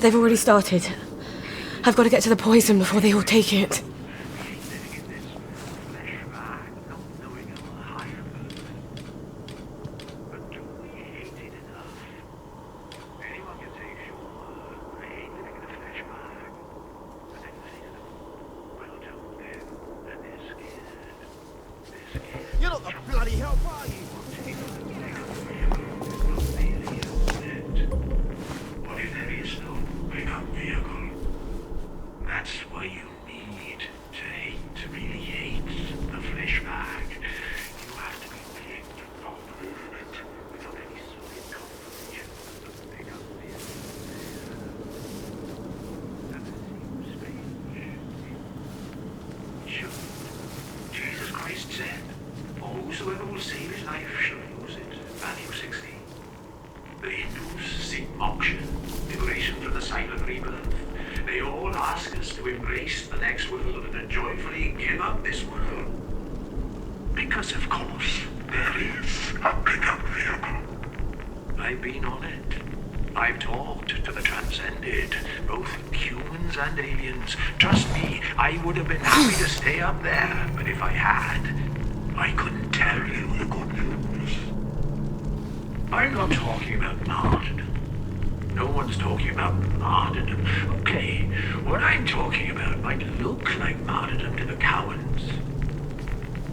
They've already started. I've got to get to the poison before they all take it. You're not the bloody help, are you? What if there is no pickup vehicle? That's why you need to hate, to really hate the flesh bag. You have to be willing to not move it without any solid confirmation of the pickup vehicle. That seems strange. Sure. Jesus Christ said, whosoever will save his life shall lose it. Matthew 16. The Hindus seek moksha, liberation from the silent rebirth. They all ask us to embrace the next world and to joyfully give up this world. Because of course, there is a pickup vehicle. I've been on it. I've talked to the transcended, both humans and aliens. Trust me, I would have been happy to stay up there, but if I had, I couldn't tell you the good news. I'm not talking about martyrdom. No one's talking about martyrdom. Okay, what I'm talking about might look like martyrdom to the cowards.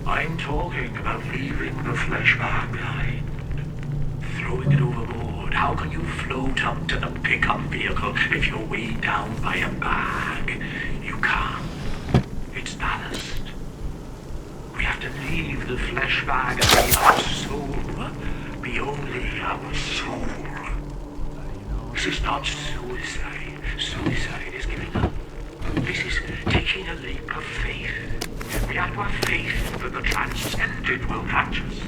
I'm talking about leaving the flesh bag behind. Throwing it overboard. How can you float up to the pickup vehicle if you're weighed down by a bag? You can't. It's ballast. We have to leave the flesh bag and be our soul. Be only our soul. This is not suicide. Suicide is giving up. This is taking a leap of faith. We have to have faith that the transcended will catch us.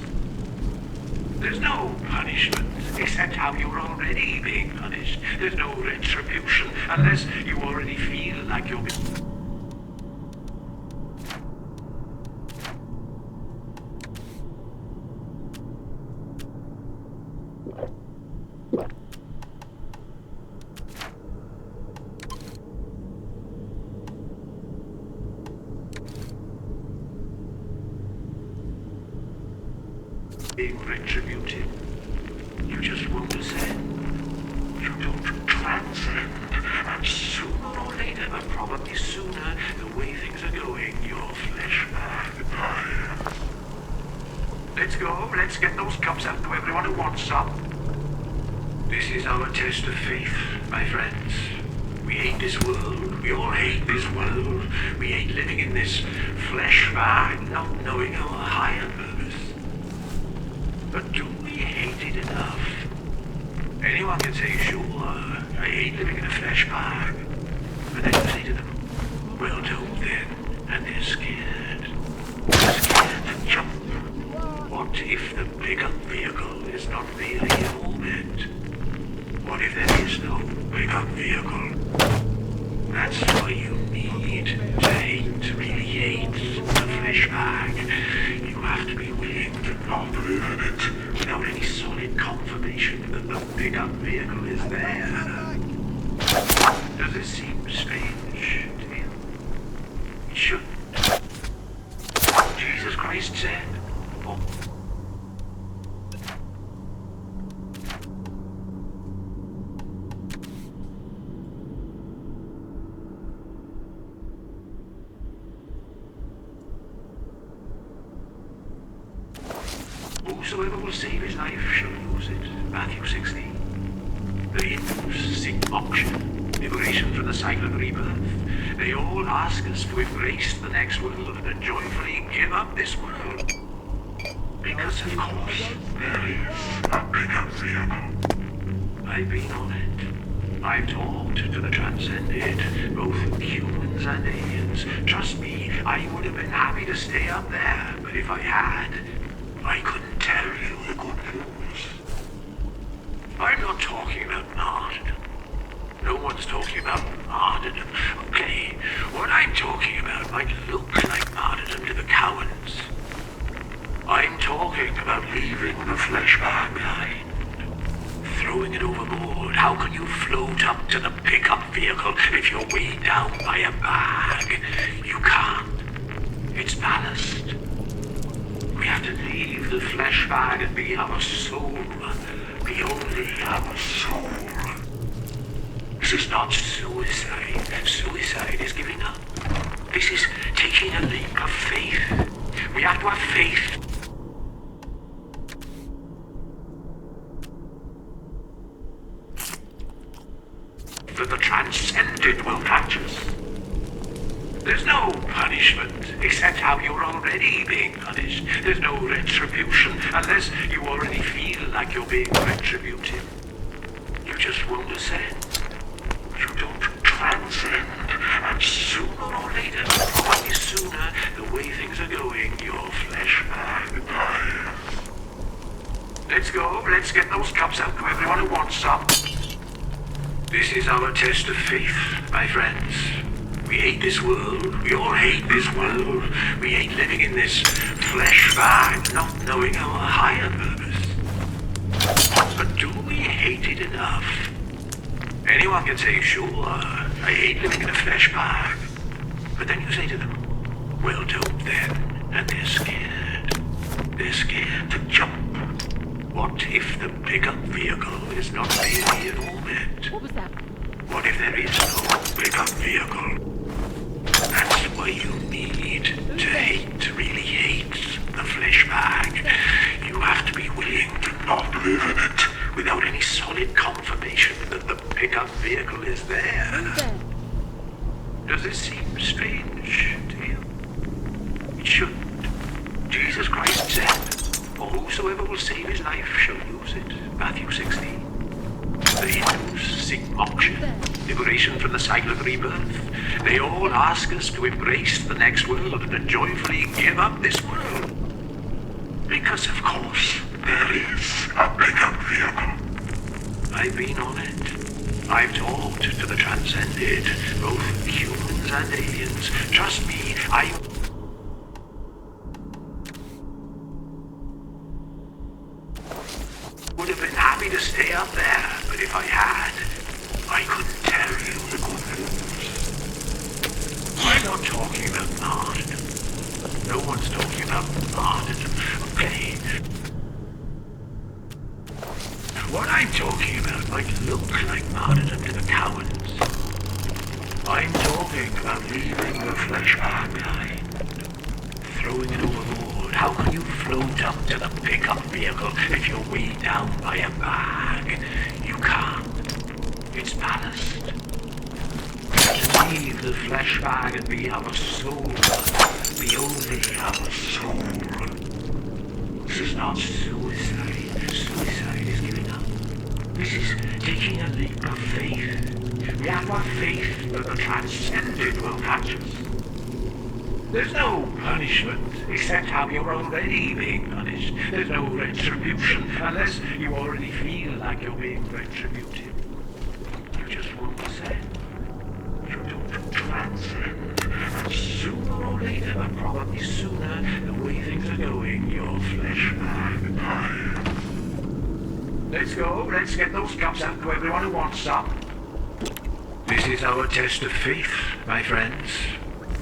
There's no punishment, except how you're already being punished. There's no retribution unless you already feel like you're being... being retributed. You just won't ascend. You don't transcend. And sooner or later, but probably sooner, the way things are going, your flesh bag dies. Let's go. Let's get those cups out to everyone who wants some. This is our test of faith, my friends. We hate this world. We all hate this world. We hate living in this flesh bag, not knowing our higher purpose. But do we hate it enough? Anyone can say, sure, I hate living in a flesh bag. But then you say to them, well, don't then. And they're scared. They're scared to jump. What if the pickup vehicle is not really in orbit? What if there is no pickup vehicle? That's why you need to hate, to really hate the flesh bag. You have to be willing to not live in it without any solid confirmation that the pickup vehicle is there. Does it seem strange to you? It shouldn't. Jesus Christ said, oh, whosoever will save his life shall lose it. Matthew 16. The Hindus seek moksha, liberation from the silent rebirth. They all ask us to embrace the next world and to joyfully give up this world. Because of course, there is a pickup vehicle. I've been on it. I've talked to the transcended, both humans and aliens. Trust me, I would have been happy to stay up there, but if I had, I couldn't tell you the good news. I'm not talking about martyrdom. No one's talking about martyrdom. Okay, what I'm talking about might look like martyrdom to the cowards. I'm talking about leaving the flesh bag behind. Throwing it overboard. How can you float float up to the pickup vehicle if you're weighed down by a bag. You can't. It's ballast. We have to leave the flesh bag and be our soul. Be only our soul. This is not suicide. Suicide is giving up. This is taking a leap of faith. We have to have faith. That the transcendent will catch us. There's no punishment except how you're already being punished. There's no retribution unless you already feel like you're being retributed. You just won't ascend. You don't transcend. And sooner or later, probably sooner, the way things are going, your flesh bag dies. Let's go. Let's get those cups out to everyone who wants some. This is our test of faith, my friends. We hate this world. We all hate this world. We hate living in this flesh bag, not knowing our higher purpose. But do we hate it enough? Anyone can say, sure, I hate living in a flesh bag. But then you say to them, well, don't then. And they're scared. They're scared to jump. What if the pickup vehicle is not really in orbit? What was that? What if there is no pickup vehicle? That's why you need to hate, really hate the flesh bag. You have to be willing to not live in it without any solid confirmation that the pickup vehicle is there. Does this seem strange to you? It shouldn't. Jesus Christ said, for whosoever will save his life shall lose it. Matthew 16. The Hindus seek moksha, liberation from the cycle of rebirth. They all ask us to embrace the next world and to joyfully give up this world. Because of course, there is a pickup vehicle. I've been on it. I've talked to the transcended, both humans and aliens. Trust me, I would have been happy to stay up there, but if I had, I couldn't tell you the good news. I'm not talking about martyrdom. No one's talking about martyrdom, okay? What I'm talking about might look like martyrdom to the cowards. I'm talking about leaving the flesh bag behind, throwing it overboard. How can you float up to the pickup vehicle if you're weighed down by a bag? You can't. It's ballast. We have to leave the flesh bag and be our soul. Be only our soul. This is not suicide. Suicide is giving up. This is taking a leap of faith. We have to have faith that the transcendent will catch us. There's no punishment except how you're already being punished. There's no retribution unless you already feel like you're being retributed. You just won't ascend. You don't transcend. And sooner or later, but probably sooner, the way things are going, your flesh bag dies. Let's go. Let's get those cups out to everyone who wants some. This is our test of faith, my friends.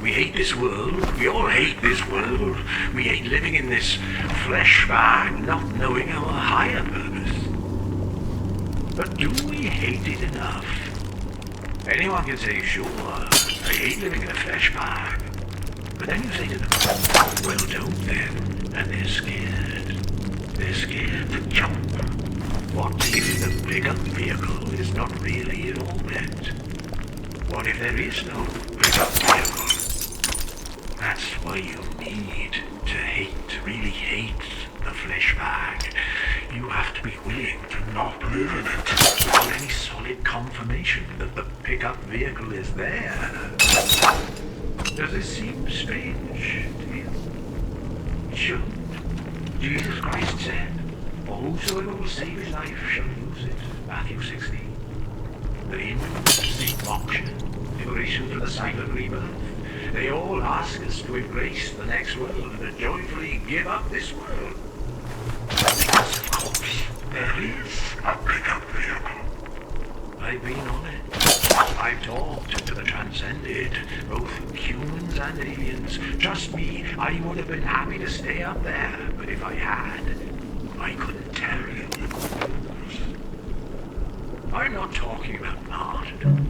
We hate this world. We all hate this world. We hate living in this flesh bag, not knowing our higher purpose. But do we hate it enough? Anyone can say, sure, I hate living in a flesh bag. But then you say to them, well, don't then. And they're scared. They're scared to jump. What if the pickup vehicle is not really in orbit? What if there is no pickup vehicle? That's why you need to hate, really hate the flesh bag. You have to be willing to not live in it without any solid confirmation that the pickup vehicle is there. Does this seem strange to you? It shouldn't. Jesus Christ said, for whosoever will save his life shall lose it. Matthew 16. The Hindus seek moksha, liberation from the cycle of rebirth. They all ask us to embrace the next world and to joyfully give up this world. Because of course, there is a pickup vehicle. I've been on it. I've talked to the transcended, both humans and aliens. Trust me, I would have been happy to stay up there, but if I had, I couldn't tell you the good news. I'm not talking about martyrdom.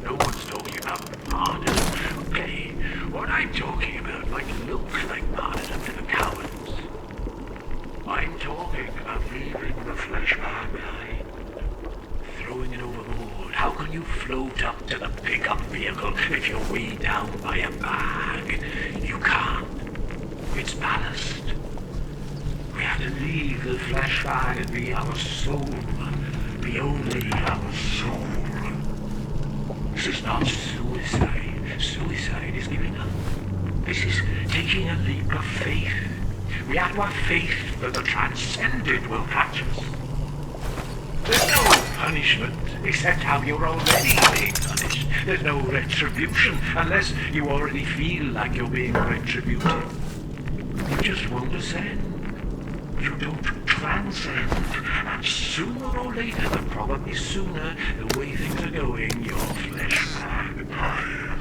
No one's talking about martyrdom. Okay, what I'm talking about might look like martyrdom to the cowards. I'm talking about leaving the flesh bag behind, throwing it overboard. How can you float up to the pickup vehicle if you're weighed down by a bag? You can't. It's ballast. We have to leave the flesh bag and be our soul. Be only our soul. This is not suicide. Suicide is giving up. This is taking a leap of faith. We have to have faith that the transcended will catch us. There's no punishment except how you're already being punished. There's no retribution unless you already feel like you're being retributed. You just won't ascend. You don't transcend. And sooner or later, but probably sooner, the way things are going, your flesh bag dies.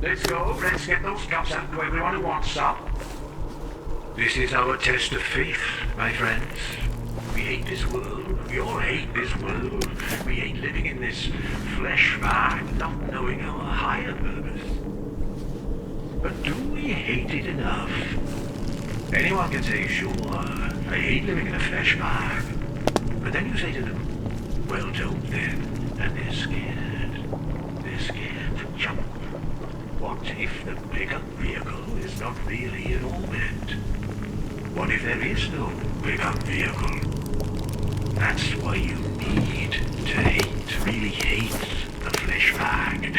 Let's go. Let's get those cups out to everyone who wants some. This is our test of faith, my friends. We hate this world. We all hate this world. We hate living in this flesh bag, not knowing our higher purpose. But do we hate it enough? Anyone can say, sure, I hate living in a flesh bag. But then you say to them, well, don't then. And they're scared. They're scared to jump. What if the pickup vehicle is not really in orbit? What if there is no pickup vehicle? That's why you need to hate, really hate the flesh bag.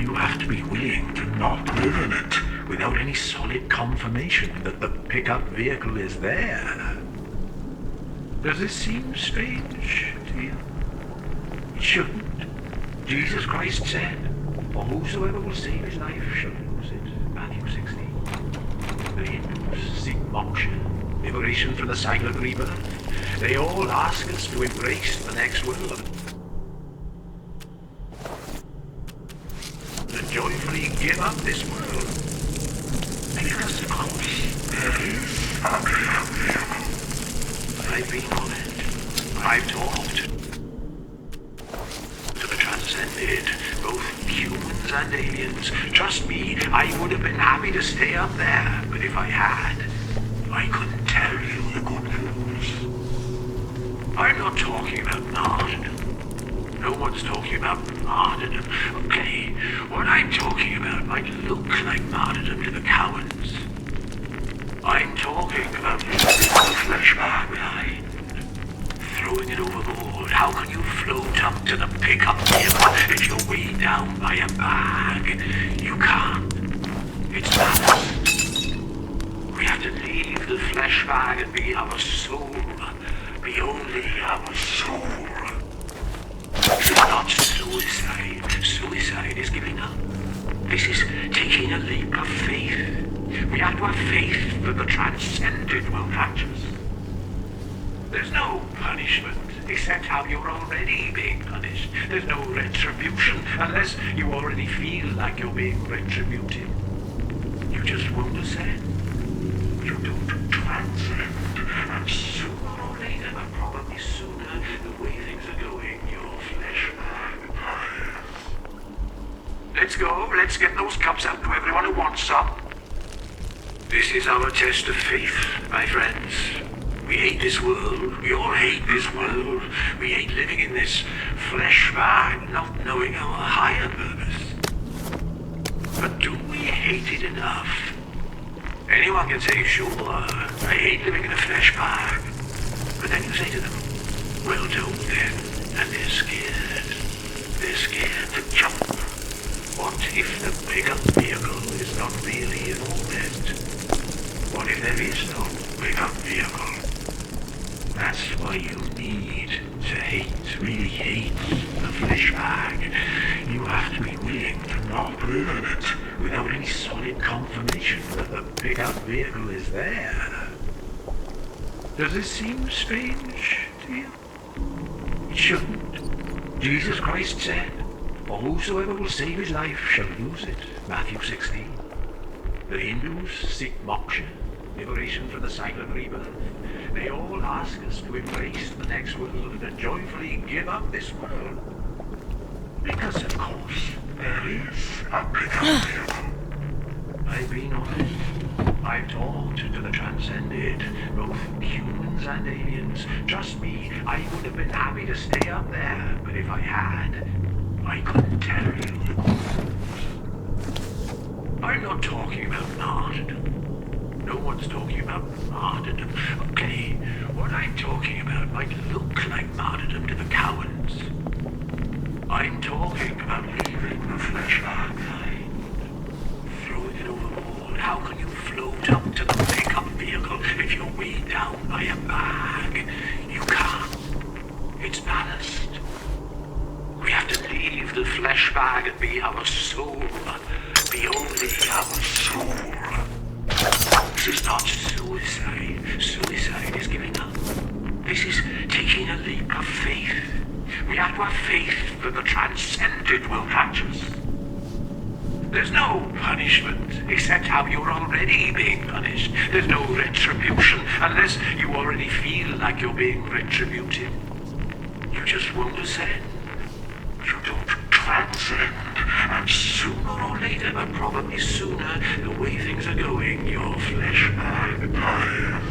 You have to be willing to not live in it without any solid confirmation that the pickup vehicle is there. Does this seem strange to you? It shouldn't. Jesus Christ said, for whosoever will save his life shall lose it. Matthew 16. The Hindus seek moksha, liberation from the cycle of rebirth. They all ask us to embrace the next world. To joyfully give up this world. Because of course, there is a pickup vehicle. I've been on it. I've talked to the transcended, both humans and aliens. Trust me, I would have been happy to stay up there, but if I had, I couldn't tell you the good news. I'm not talking about martyrdom. No one's talking about martyrdom. Okay, what I'm talking about might look like martyrdom to the cowards. I'm talking about leaving the flesh bag behind, throwing it overboard. How can you float up to the pickup vehicle if you're weighed down by a bag? You can't. It's ballast. We have to leave the flesh bag and be our soul. Be only our soul. This is not suicide. Suicide is giving up. This is taking a leap of faith. We have to have faith that the transcended will catch us. There's no punishment except how you're already being punished. There's no retribution unless you already feel like you're being retributed. You just won't ascend. You don't transcend. And sooner or later, but probably sooner, the way things are going, your flesh bag dies. Let's go. Let's get those cups out to everyone who wants some. This is our test of faith, my friends. We hate this world. We all hate this world. We hate living in this flesh bag, not knowing our higher purpose. But do we hate it enough? Anyone can say, sure, I hate living in a flesh bag. But then you say to them, well, don't then. And they're scared. They're scared to jump. What if the pickup vehicle is not really in orbit? What if there is no pickup vehicle? That's why you need to hate, really hate the flesh bag. You have to be willing to not live in it without any solid confirmation that the pickup vehicle is there. Does this seem strange to you? It shouldn't. Jesus Christ said, "For whosoever will save his life shall lose it." Matthew 16. The Hindus seek moksha, liberation from the cycle of rebirth. They all ask us to embrace the next world and joyfully give up this world. Because, of course, there is a bigger vehicle. I've been on it. I've talked to the transcended, both humans and aliens. Trust me, I would have been happy to stay up there, but if I had, I couldn't tell you. I'm not talking about martyrdom. No one's talking about martyrdom. Okay, what I'm talking about might look like martyrdom to the cowards. I'm talking about leaving the flesh behind. Throwing it overboard. How can you float up to the pickup vehicle if you're weighed down by a bag? You can't. It's ballast. We have to leave the flesh bag and be our soul. Be only our soul. This is not suicide. Suicide is giving up. This is taking a leap of faith. We have to have faith that the transcended will catch us. There's no punishment except how you're already being punished. There's no retribution unless you already feel like you're being retributed. You just won't ascend. You don't transcend. And sooner or later, but probably sooner, the way things are going, your flesh bag dies.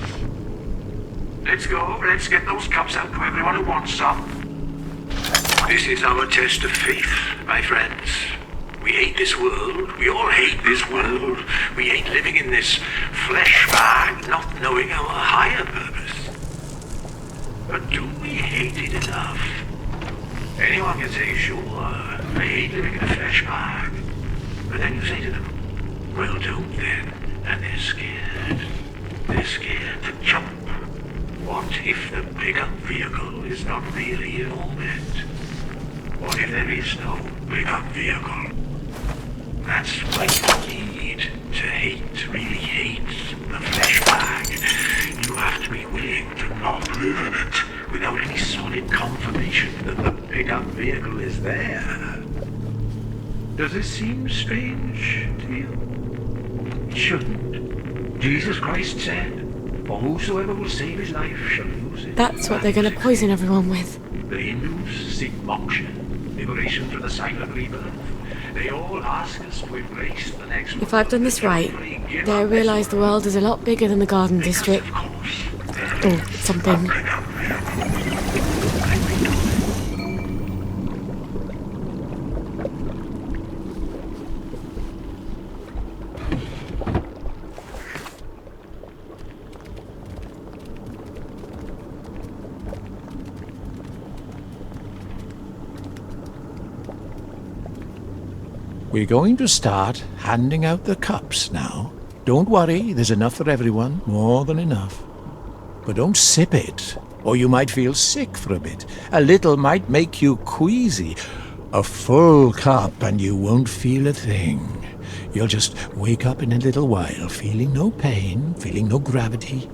Let's go. Let's get those cups out to everyone who wants some. This is our test of faith, my friends. We hate this world. We all hate this world. We hate living in this flesh bag, not knowing our higher purpose. But do we hate it enough? Anyone can say, sure, I hate living in a flesh bag. But then you say to them, well, don't then. And they're scared. They're scared to jump. What if the pickup vehicle is not really in orbit? What if there is no pickup vehicle? That's why you need to hate, really hate the flesh bag. You have to be willing to not live in it without any solid confirmation that the pickup vehicle is there. Does this seem strange to you? It shouldn't. Jesus Christ said, "For whosoever will save his life shall lose it." That's what they're going to poison everyone with. The Hindus seek moksha, liberation from the cycle of rebirth. They all ask us to embrace the next world. If I've done this right, they realise the world is a lot bigger than the Garden District. Or something. We're going to start handing out the cups now. Don't worry, there's enough for everyone, more than enough. But don't sip it, or you might feel sick for a bit. A little might make you queasy. A full cup and you won't feel a thing. You'll just wake up in a little while, feeling no pain, feeling no gravity,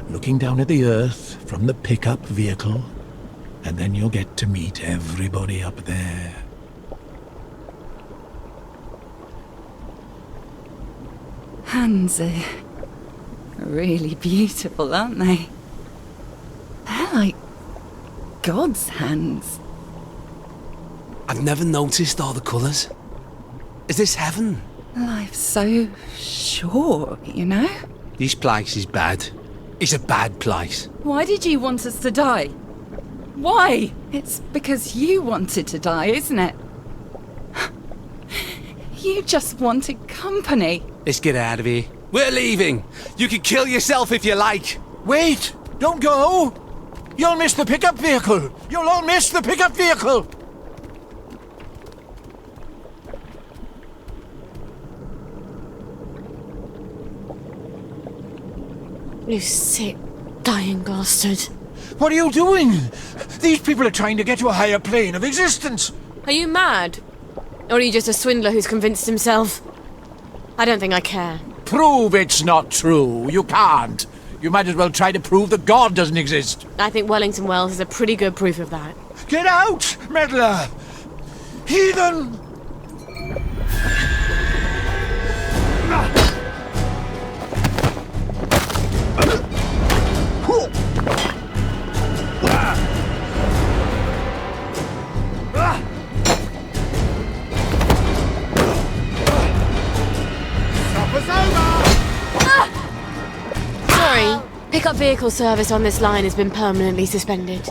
looking down at the earth from the pickup vehicle, and then you'll get to meet everybody up there. Hands are really beautiful, aren't they? They're like God's hands. I've never noticed all the colours. Is this heaven? Life's so short, you know? This place is bad. It's a bad place. Why did you want us to die? Why? It's because you wanted to die, isn't it? You just wanted company. Let's get out of here. We're leaving. You can kill yourself if you like. Wait! Don't go! You'll miss the pickup vehicle! You'll all miss the pickup vehicle! You sick, dying bastard. What are you doing? These people are trying to get to a higher plane of existence. Are you mad? Or are you just a swindler who's convinced himself? I don't think I care. Prove it's not true. You can't. You might as well try to prove that God doesn't exist. I think Wellington Wells is a pretty good proof of that. Get out, meddler! Heathen! Supper's over! Sorry, pickup vehicle service on this line has been permanently suspended.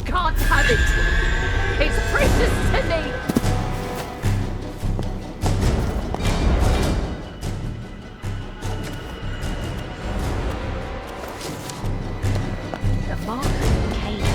Can't have it. It's precious to me. The mark caged.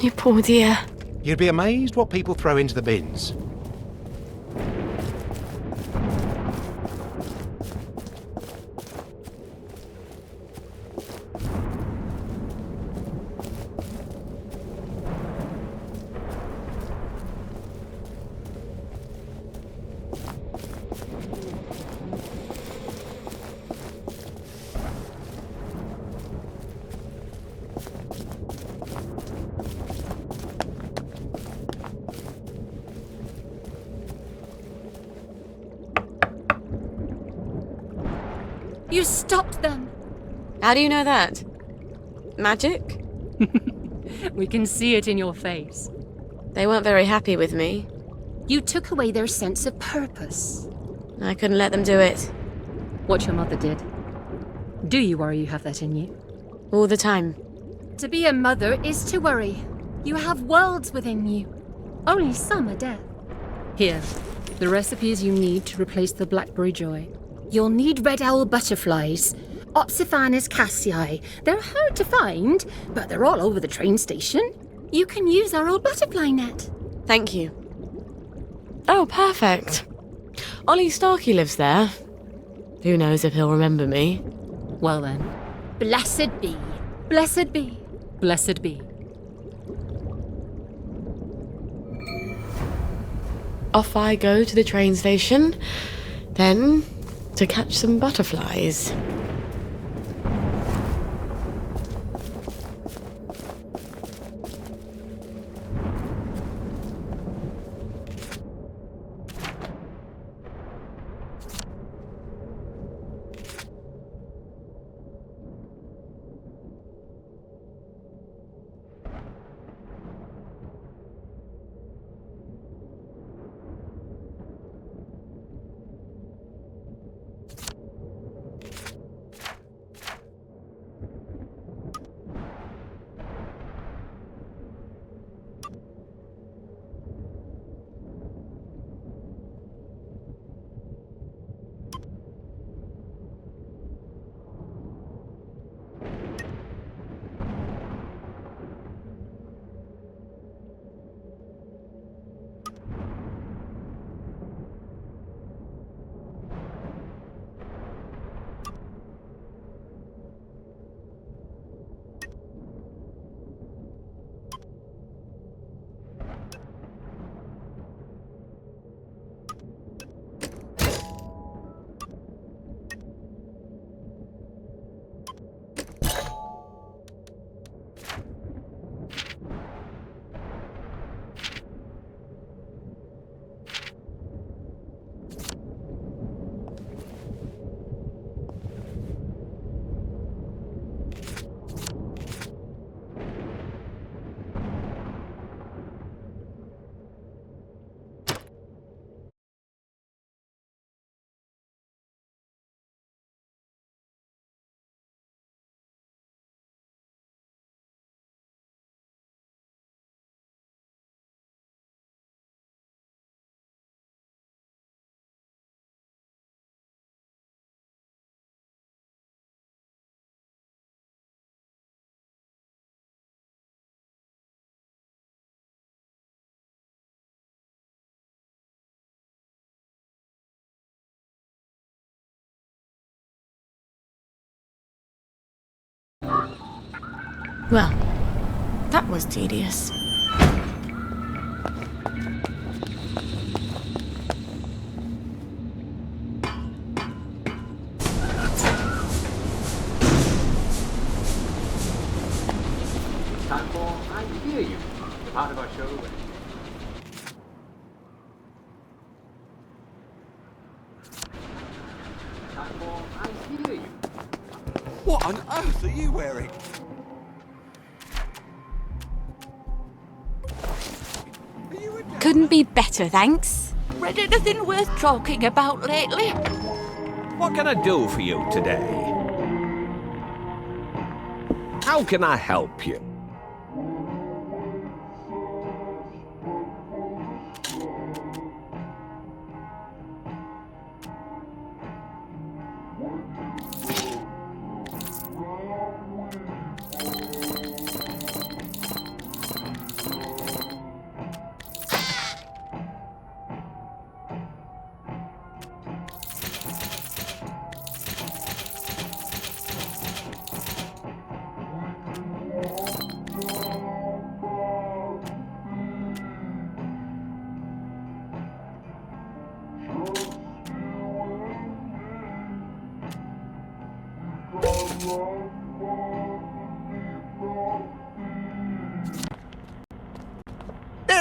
You poor dear. You'd be amazed what people throw into the bins. You stopped them. How do you know that? Magic? We can see it in your face. They weren't very happy with me. You took away their sense of purpose. I couldn't let them do it. What your mother did. Do you worry you have that in you? All the time. To be a mother is to worry. You have worlds within you. Only some are death. Here, the recipes you need to replace the blackberry joy. You'll need red owl butterflies. Opsiphanes cassii. They're hard to find, but they're all over the train station. You can use our old butterfly net. Thank you. Oh, perfect. Ollie Starkey lives there. Who knows if he'll remember me. Well then. Blessed be. Blessed be. Blessed be. off I go to the train station, then to catch some butterflies. Well, that was tedious. Time for I Hear You, the part of our show where... Time for I Hear You. What on earth are you wearing? Couldn't be better, thanks. Read anything worth talking about lately? What can I do for you today? How can I help you?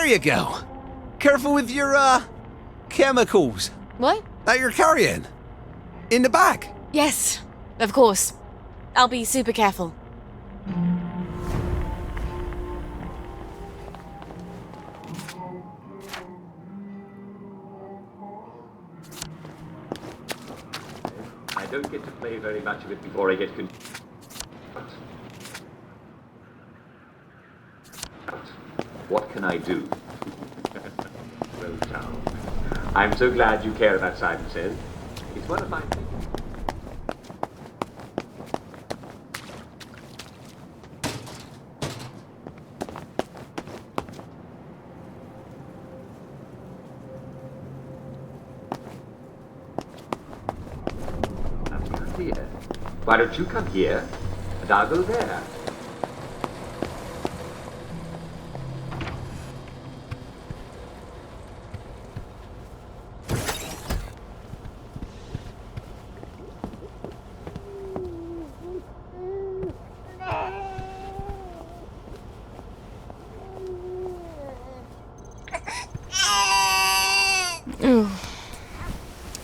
There you go. Careful with your, chemicals What? that you're carrying. In the bag. Yes, of course. I'll be super careful. I don't get to play very much of it before I get What can I do? Well, Charles, I'm so glad you care about Simon Says. It's one of my things. Here. Why don't you come here, and I'll go there. Ooh.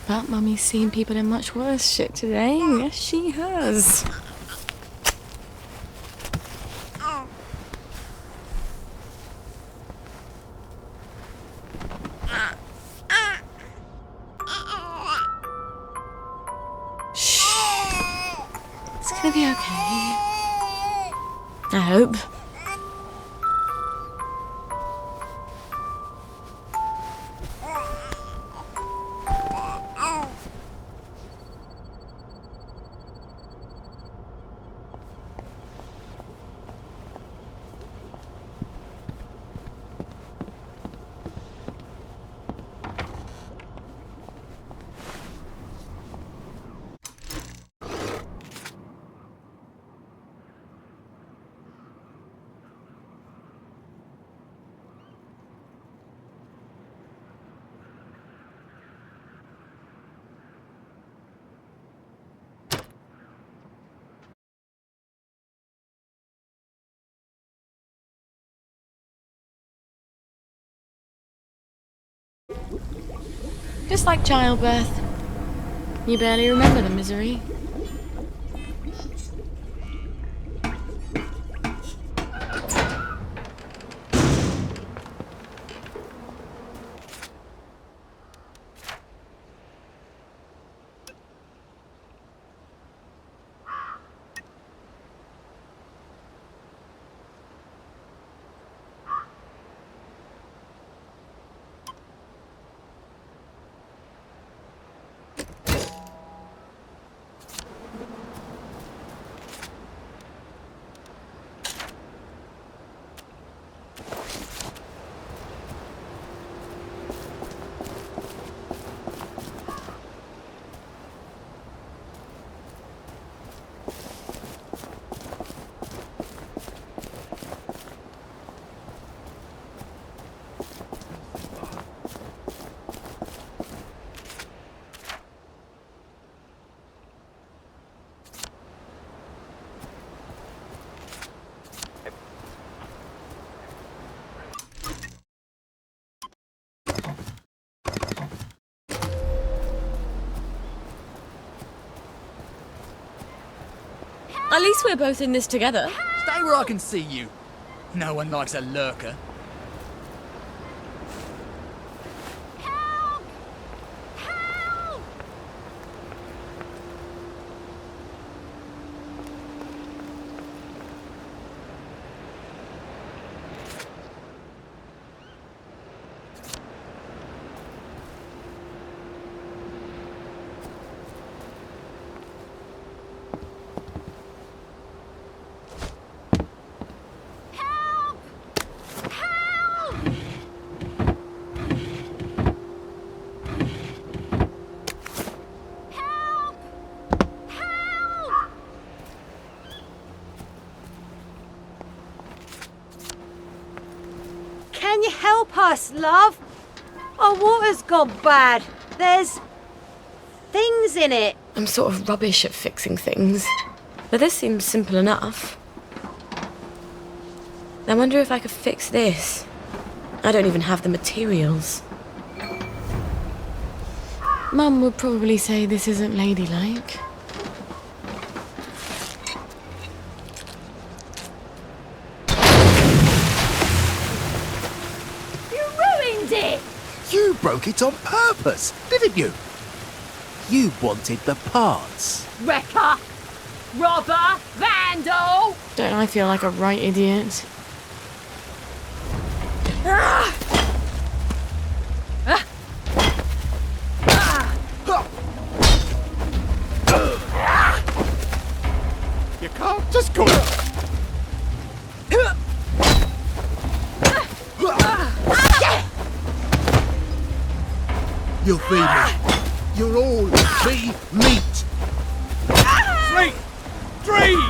But Mummy's seen people in much worse shit today. Yes, she has. Shh. It's gonna be okay. I hope. Just like childbirth. You barely remember the misery. At least we're both in this together. Stay where I can see you. No one likes a lurker. Help! Help! Can you help us, love? Our water's gone bad. There's things in it. I'm sort of rubbish at fixing things. But this seems simple enough. I wonder if I could fix this. I don't even have the materials. Mum would probably say this isn't ladylike. You broke it on purpose, didn't you? You wanted the parts. Wrecker! Robber! Vandal! Don't I feel like a right idiot? You can't just go. You'll feed me. You'll all be meat. 3, dream!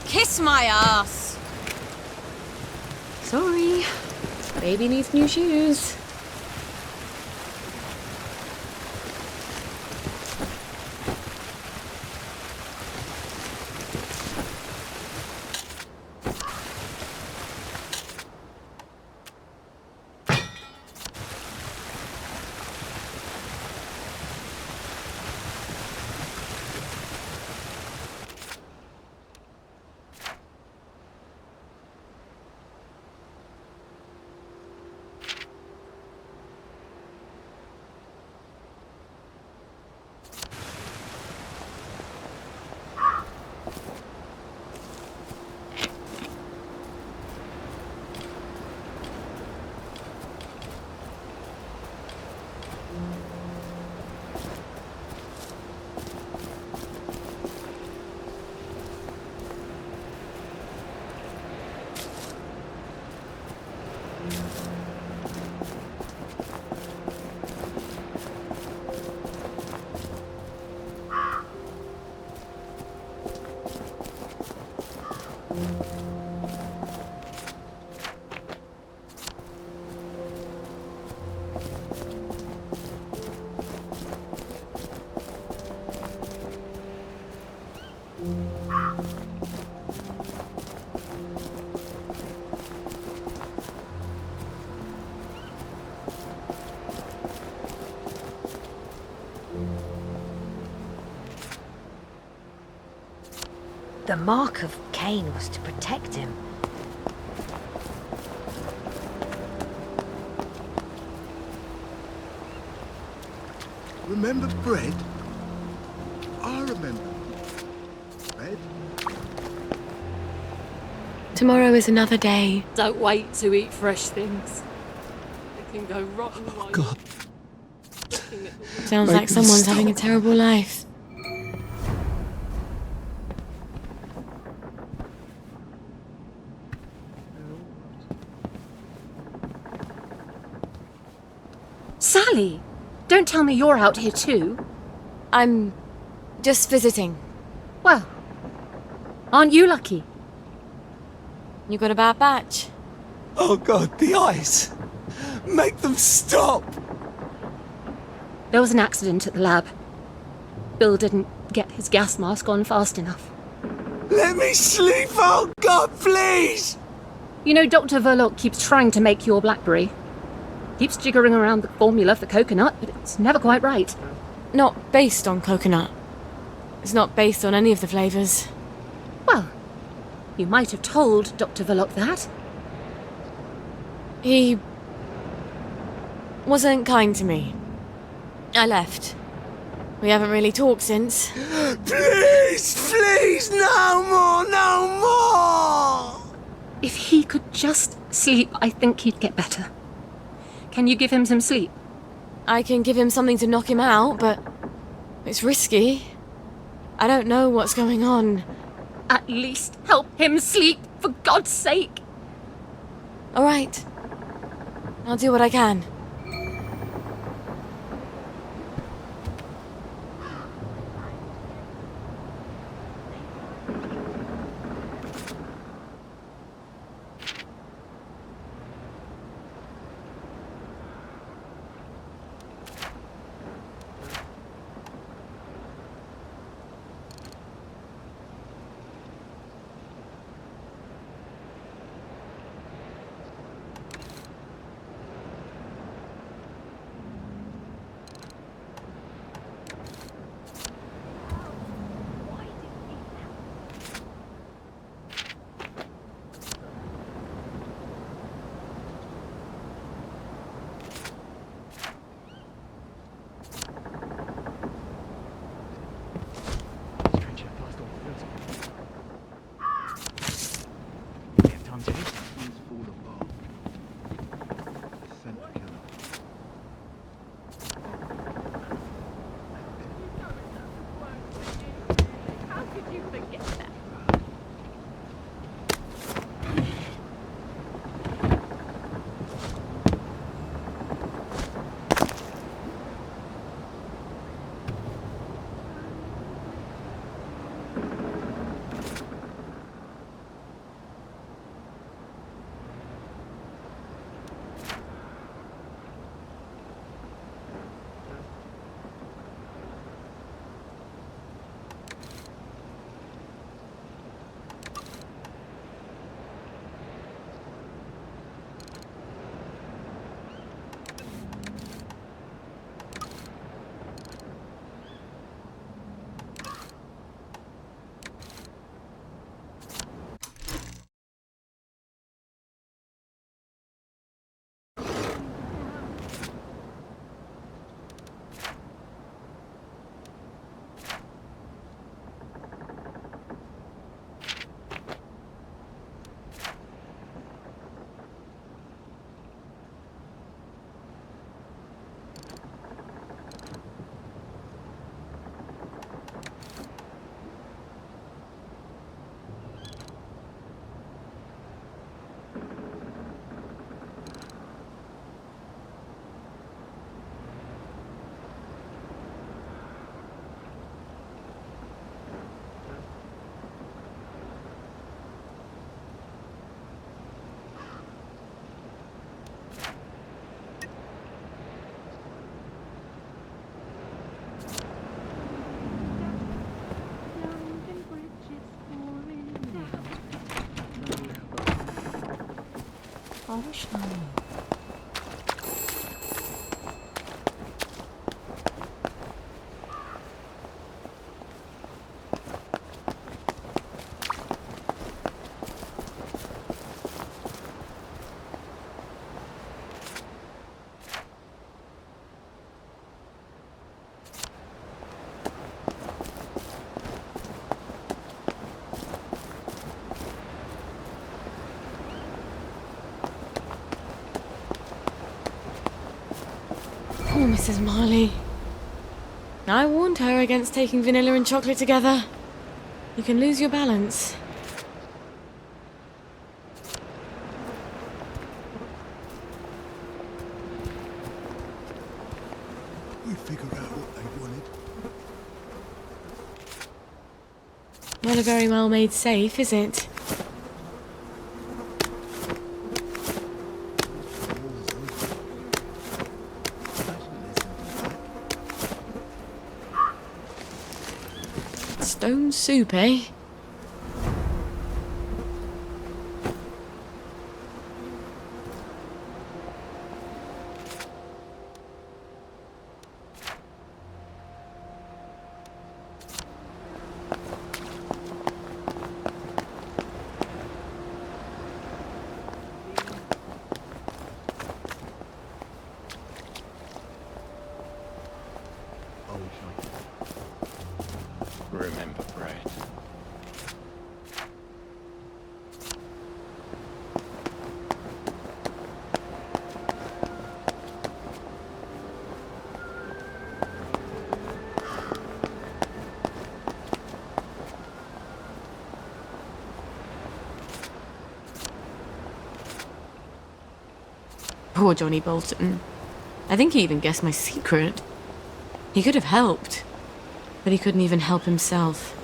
Kiss my ass. Sorry. Baby needs new shoes. The mark of Cain was to protect him. Remember bread? I remember. Bread? Tomorrow is another day. Don't wait to eat fresh things. They can go rotten. Oh, God. Sounds Make like them someone's stop. having a terrible life. Sally! Don't tell me you're out here too. I'm just visiting. Well, aren't you lucky? You got a bad batch? Oh God, the ice! Make them stop! There was an accident at the lab. Bill didn't get his gas mask on fast enough. Let me sleep, oh God, please! You know, Dr. Verloc keeps trying to make your blackberry. Keeps jiggering around the formula for coconut, but it's never quite right. Not based on coconut. It's not based on any of the flavours. Well, you might have told Dr. Verloc that. He wasn't kind to me. I left. We haven't really talked since. Please, please, no more, no more! If he could just sleep, I think he'd get better. Can you give him some sleep? I can give him something to knock him out, but it's risky. I don't know what's going on. At least help him sleep, for God's sake! All right. I'll do what I can. wish I knew. Poor Mrs. Marley. I warned her against taking vanilla and chocolate together. You can lose your balance. You figure out what they wanted. Not a very well-made safe, is it? Stone soup, eh? Remember, Brad. Poor Johnny Bolton. I think he even guessed my secret. He could have helped, but he couldn't even help himself.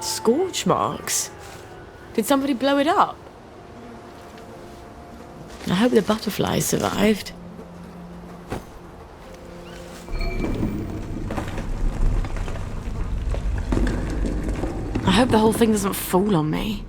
Scorch marks? Did somebody blow it up? I hope the butterflies survived. I hope the whole thing doesn't fall on me.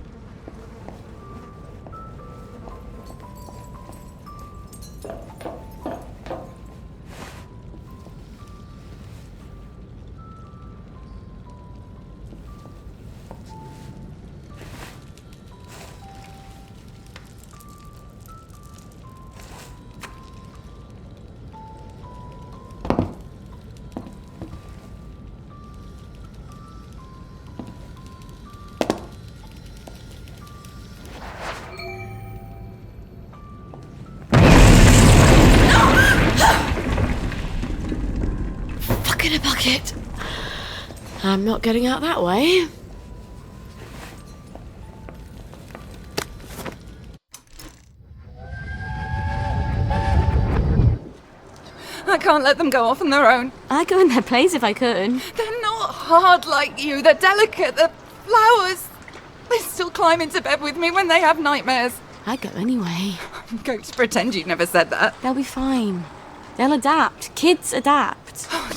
In a bucket. I'm not getting out that way. I can't let them go off on their own. I'd go in their place if I could. They're not hard like you. They're delicate. They're flowers. They still climb into bed with me when they have nightmares. I'd go anyway. I'm going to pretend you never said that. They'll be fine. They'll adapt. Kids adapt.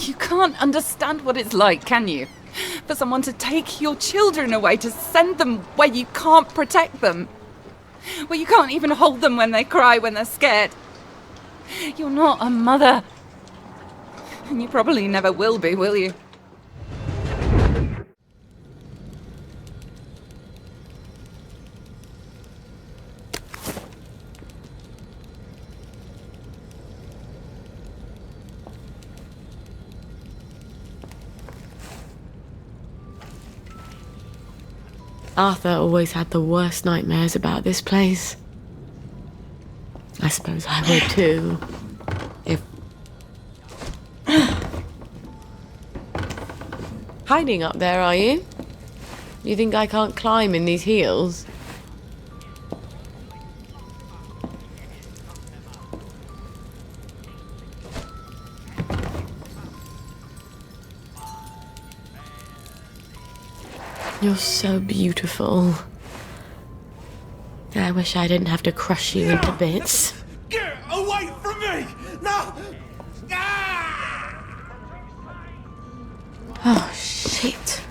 You can't understand what it's like, can you? For someone to take your children away, to send them where you can't protect them. Where you can't even hold them when they cry, when they're scared. You're not a mother. And you probably never will be, will you? Arthur always had the worst nightmares about this place. I suppose I would too. If... Hiding up there, are you? You think I can't climb in these heels? You're so beautiful. I wish I didn't have to crush you into bits. Get away from me! No! Oh, shit.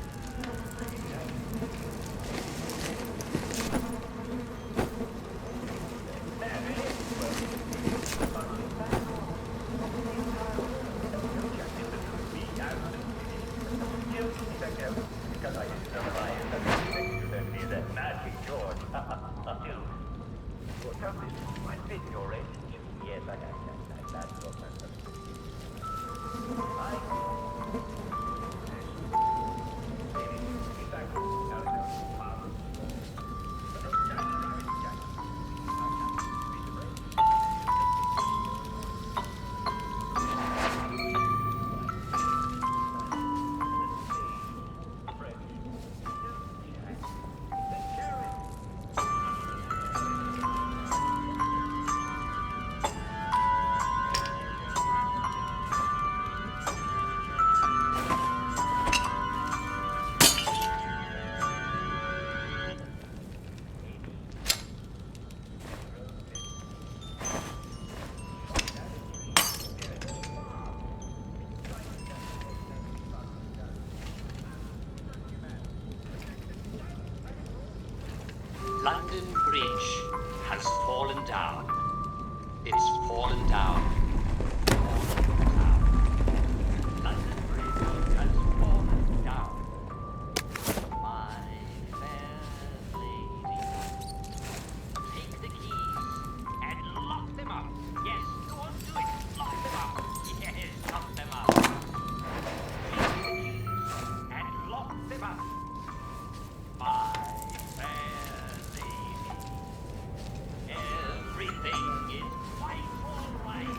London Bridge has fallen down. It's fallen down. London Bridge has fallen down. My fair lady. Take the keys and lock them up. Yes, go on, do it. Lock them up. Yes, lock them up. Take the keys and lock them up. My everything is quite all right.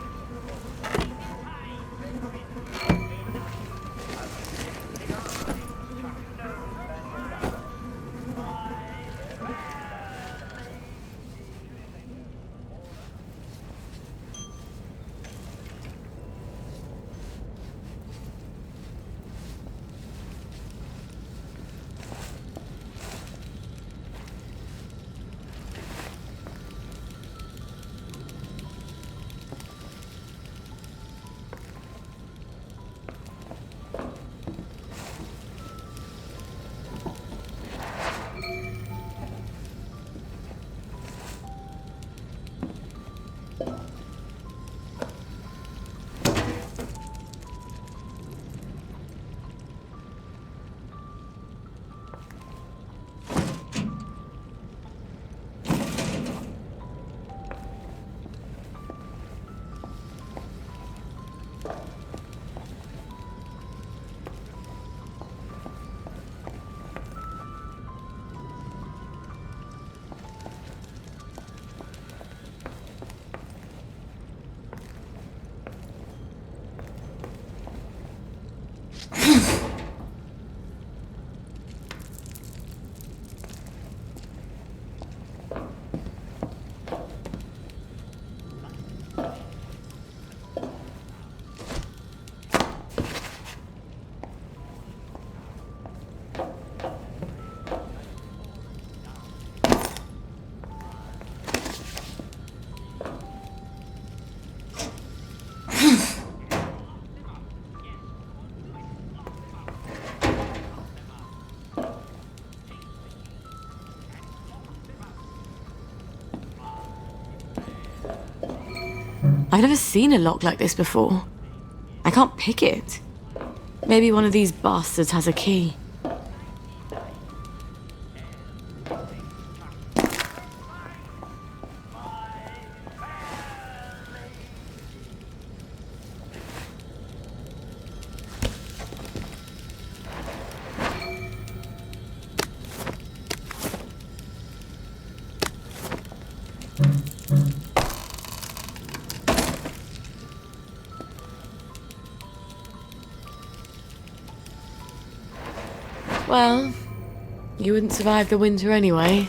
I've never seen a lock like this before. I can't pick it. Maybe one of these bastards has a key. Well, you wouldn't survive the winter anyway.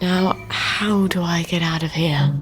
Now, how do I get out of here?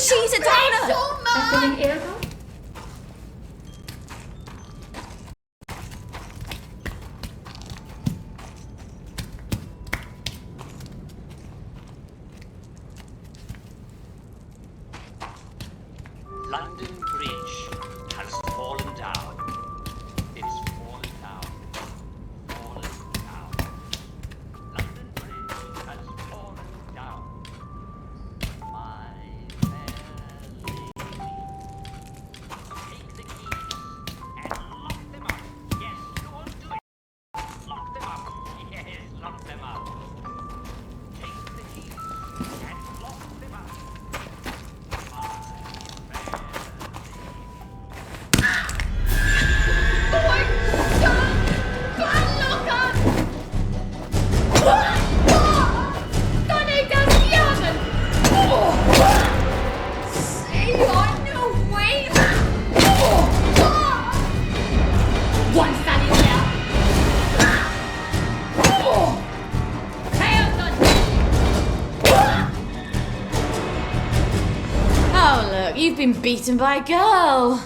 She's a donor! London Bridge has fallen down. It's fallen down. Fallen down. London Bridge has fallen down. My fair lady. Take the keys and lock them up. Yes, go on, do it. Lock them up. Yes, lock them up. Take the keys and lock them up. Oh, look, you've been beaten by a girl.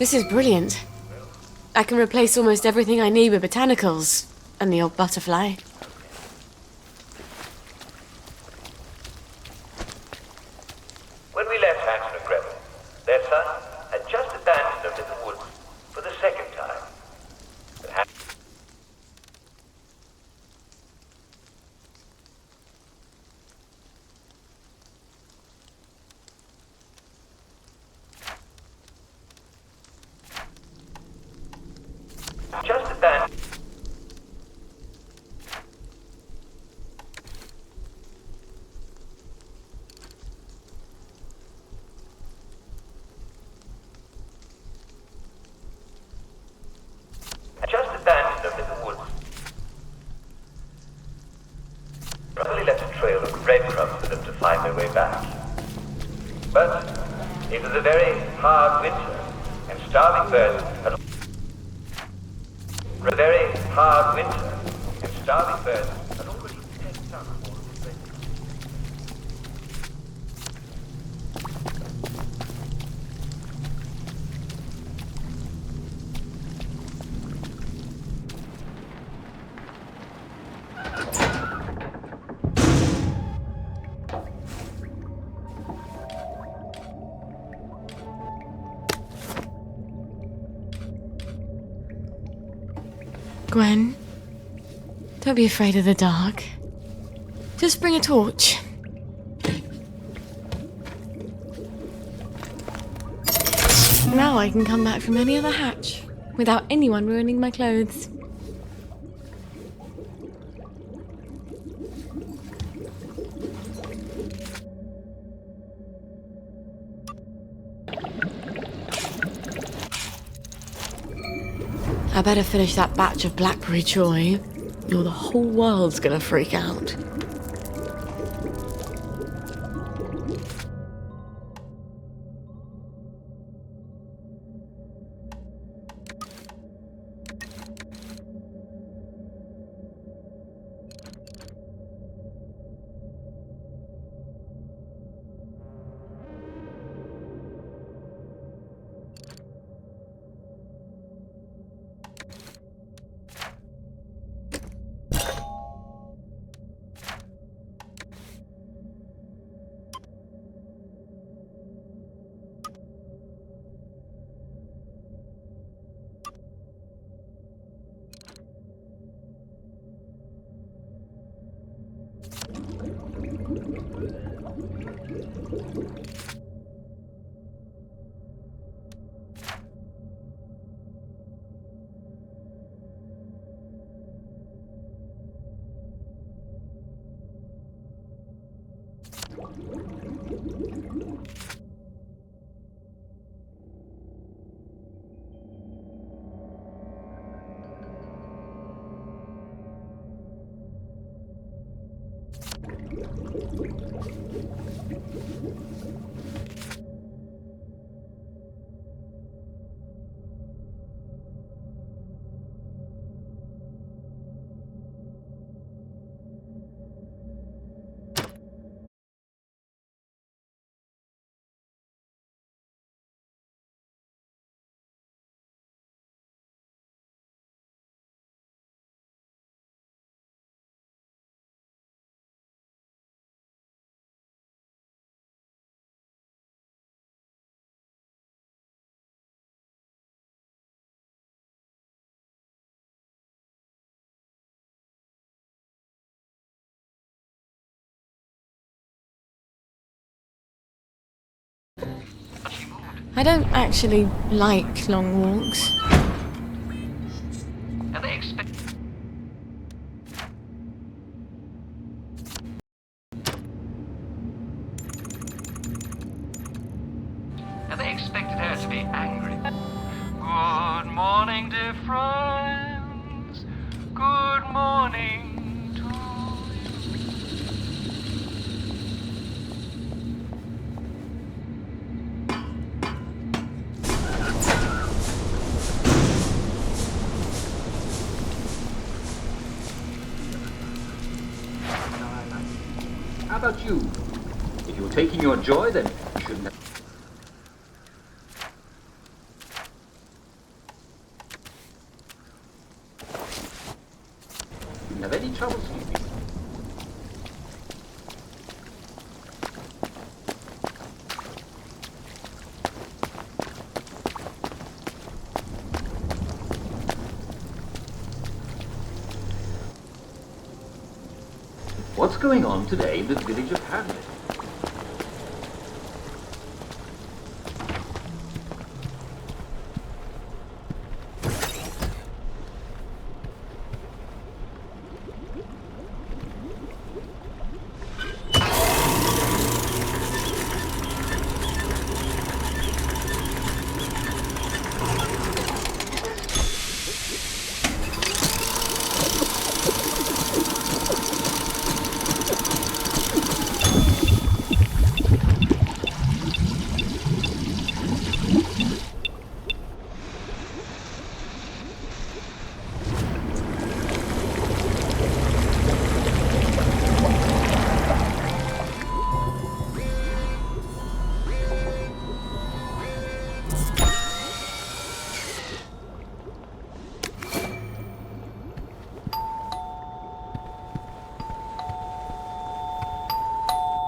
This is brilliant. I can replace almost everything I need with botanicals and the old butterfly. When we left Hansel and Gretel, their son had just abandoned them in the woods for the second time. But just abandoned. Just abandoned them in the woods. Probably left a trail of breadcrumbs for them to find their way back. But it was a very hard winter, and starving birds had a very hard winter, and starving birds had already pecked up all of the breadcrumbs. Gwen, don't be afraid of the dark. Just bring a torch. Now I can come back from any other hatch without anyone ruining my clothes. I better finish that batch of blackberry joy, or the whole world's gonna freak out. I don't actually like long walks. Are they expected her to be angry? Good morning, dear friends. Good morning to How about you? If you're taking your joy, then you shouldn't have... have any trouble sleeping? What's going on today in the village of Hamlet?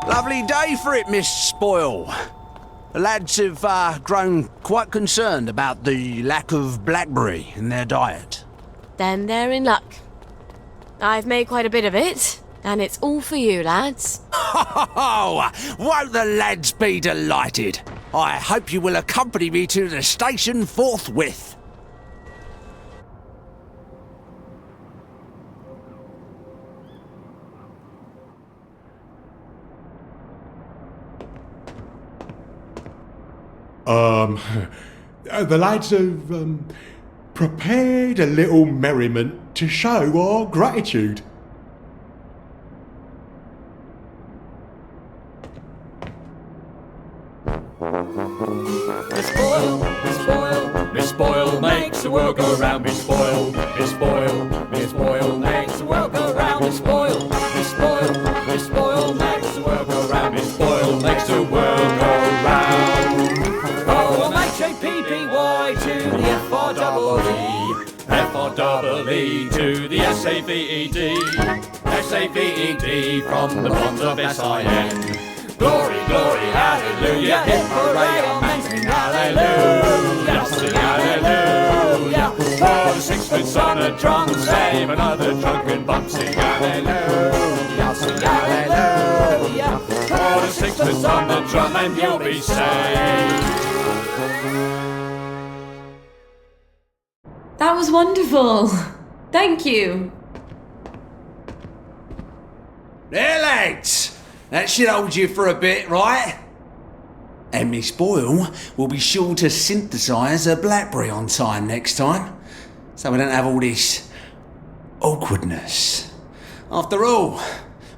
Lovely day for it, Miss Spoil. The lads have grown quite concerned about the lack of blackberry in their diet. Then they're in luck. I've made quite a bit of it, and it's all for you, lads. Oh, won't the lads be delighted? I hope you will accompany me to the station forthwith. The lads have prepared a little merriment to show our gratitude. Miss Spoil, Miss Spoil, Miss Spoil makes the world go round. Miss Spoil, Miss Spoil, Miss Spoil makes the world go round. Miss Spoil, Miss Spoil, Miss Spoil makes the world go round. Miss Spoil makes the world go round. O-M-H-A-P-P-Y to the F-R-E-E, F-R-E-E to the S-A-V-E-D, S-A-V-E-D from the bonds of S-I-N. Glory, glory, hallelujah, hip hooray, amen, sing hallelujah, sing hallelujah. For the sixpence on a drum, save another drunken bum, sing hallelujah, sing hallelujah. For the sixpence on the drum and you'll be saved. That was wonderful. Thank you. There, lads! That should hold you for a bit, right? And Miss Boyle will be sure to synthesise a blackberry on time next time, so we don't have all this awkwardness. After all,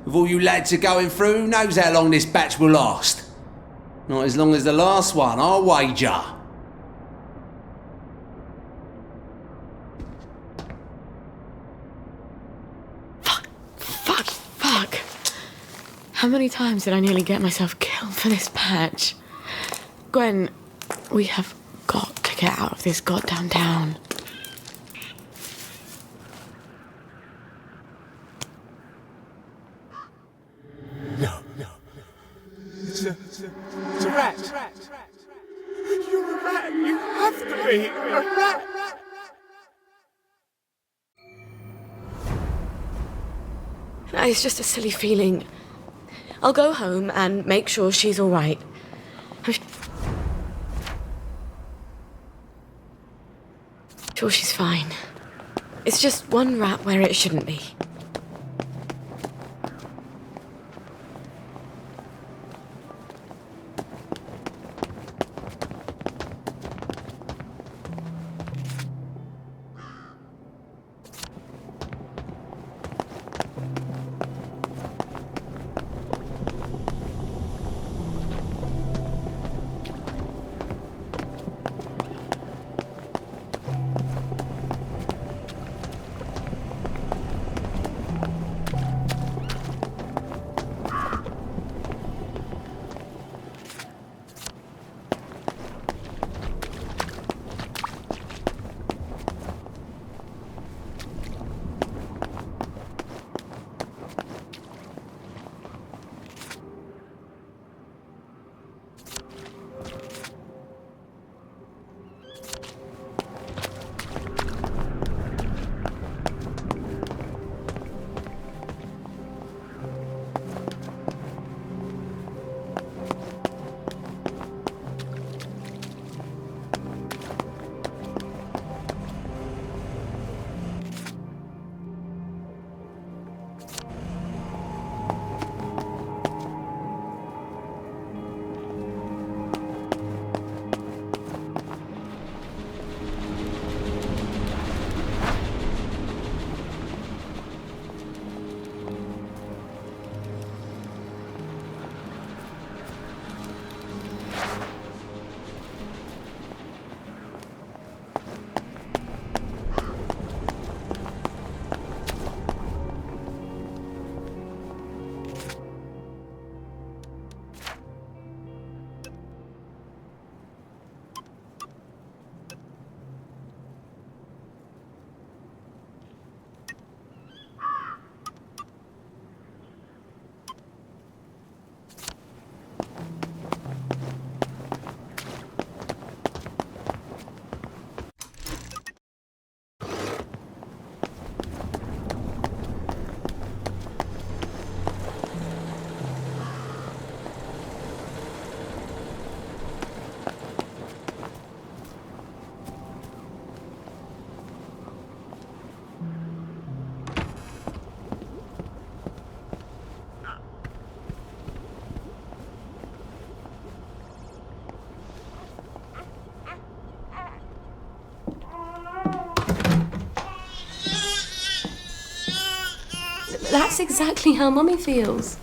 with all you lads are going through, who knows how long this batch will last? Not as long as the last one, I'll wager. Fuck. How many times did I nearly get myself killed for this patch? Gwen, we have got to get out of this goddamn town. No. It's a rat. You're a rat. You have to be a rat. It's just a silly feeling. I'll go home and make sure she's all right. I'm sure she's fine. It's just one rat where it shouldn't be. But that's exactly how Mummy feels.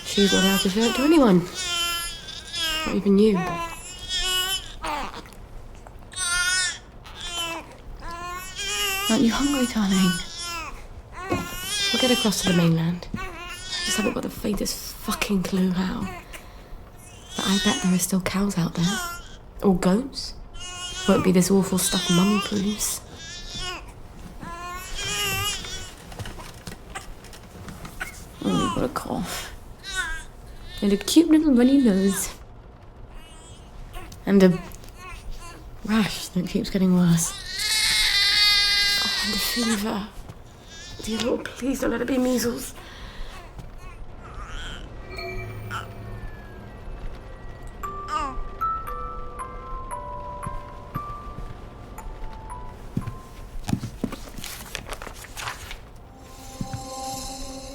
She's not allowed to show it to anyone. Not even you. Aren't you hungry, darling? We'll get across to the mainland. I just haven't got the faintest fucking clue how. But I bet there are still cows out there. Or goats. Won't be this awful stuff Mummy proves. Oh, you've got a cough. And a cute little runny nose. And a rash that keeps getting worse. Oh, and a fever. Dear Lord, please don't let it be measles.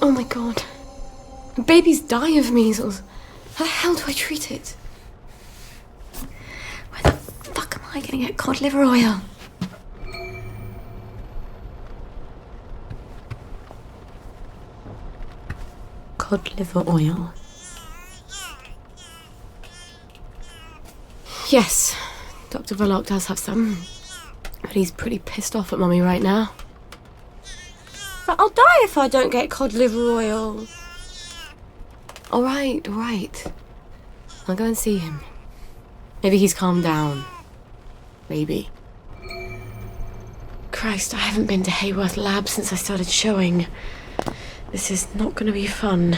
Oh my god. Babies die of measles. How the hell do I treat it? Where the fuck am I gonna get cod liver oil? Cod liver oil. Yes, Dr. Verloc does have some. But he's pretty pissed off at Mummy right now. But I'll die if I don't get cod liver oil. All right. I'll go and see him. Maybe he's calmed down. Maybe. Christ, I haven't been to Hayworth Lab since I started showing. This is not going to be fun.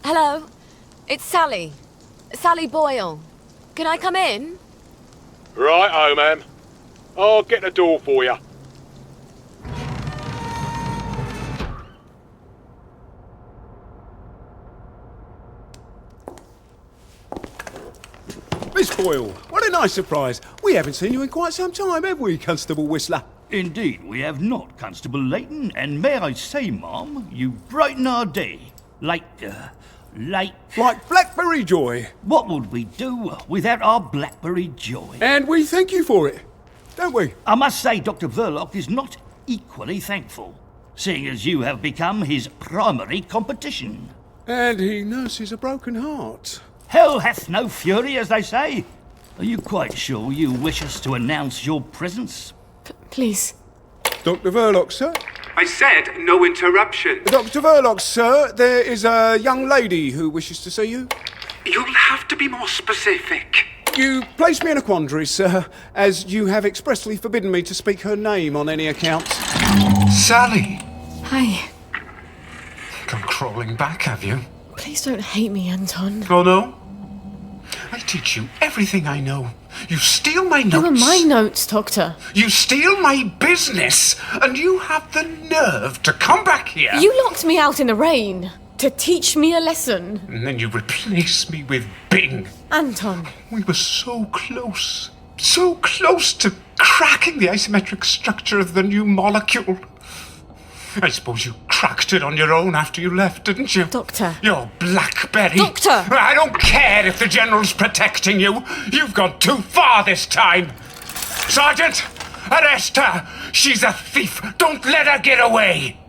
Hello, it's Sally. Sally Boyle. Can I come in? Right, ma'am. I'll get the door for you. Miss Boyle, what a nice surprise. We haven't seen you in quite some time, have we, Constable Whistler? Indeed, we have not, Constable Layton, and may I say, Ma'am, you brighten our day. Like Blackberry Joy. What would we do without our Blackberry Joy? And we thank you for it, don't we? I must say Dr. Verloc is not equally thankful, seeing as you have become his primary competition. And he nurses a broken heart. Hell hath no fury, as they say. Are you quite sure you wish us to announce your presence? Please. Dr. Verloc, sir? I said no interruption. Dr. Verloc, sir, there is a young lady who wishes to see you. You'll have to be more specific. You place me in a quandary, sir, as you have expressly forbidden me to speak her name on any account. Sally! Hi. Come crawling back, have you? Please don't hate me, Anton. Oh, no? I teach you everything I know. You steal my notes. They were my notes, Doctor. You steal my business, and you have the nerve to come back here. You locked me out in the rain to teach me a lesson. And then you replace me with Bing. Anton. We were so close to cracking the asymmetric structure of the new molecule. I suppose you cracked it on your own after you left, didn't you? Doctor. Your blackberry. Doctor! I don't care if the General's protecting you. You've gone too far this time. Sergeant, arrest her. She's a thief. Don't let her get away.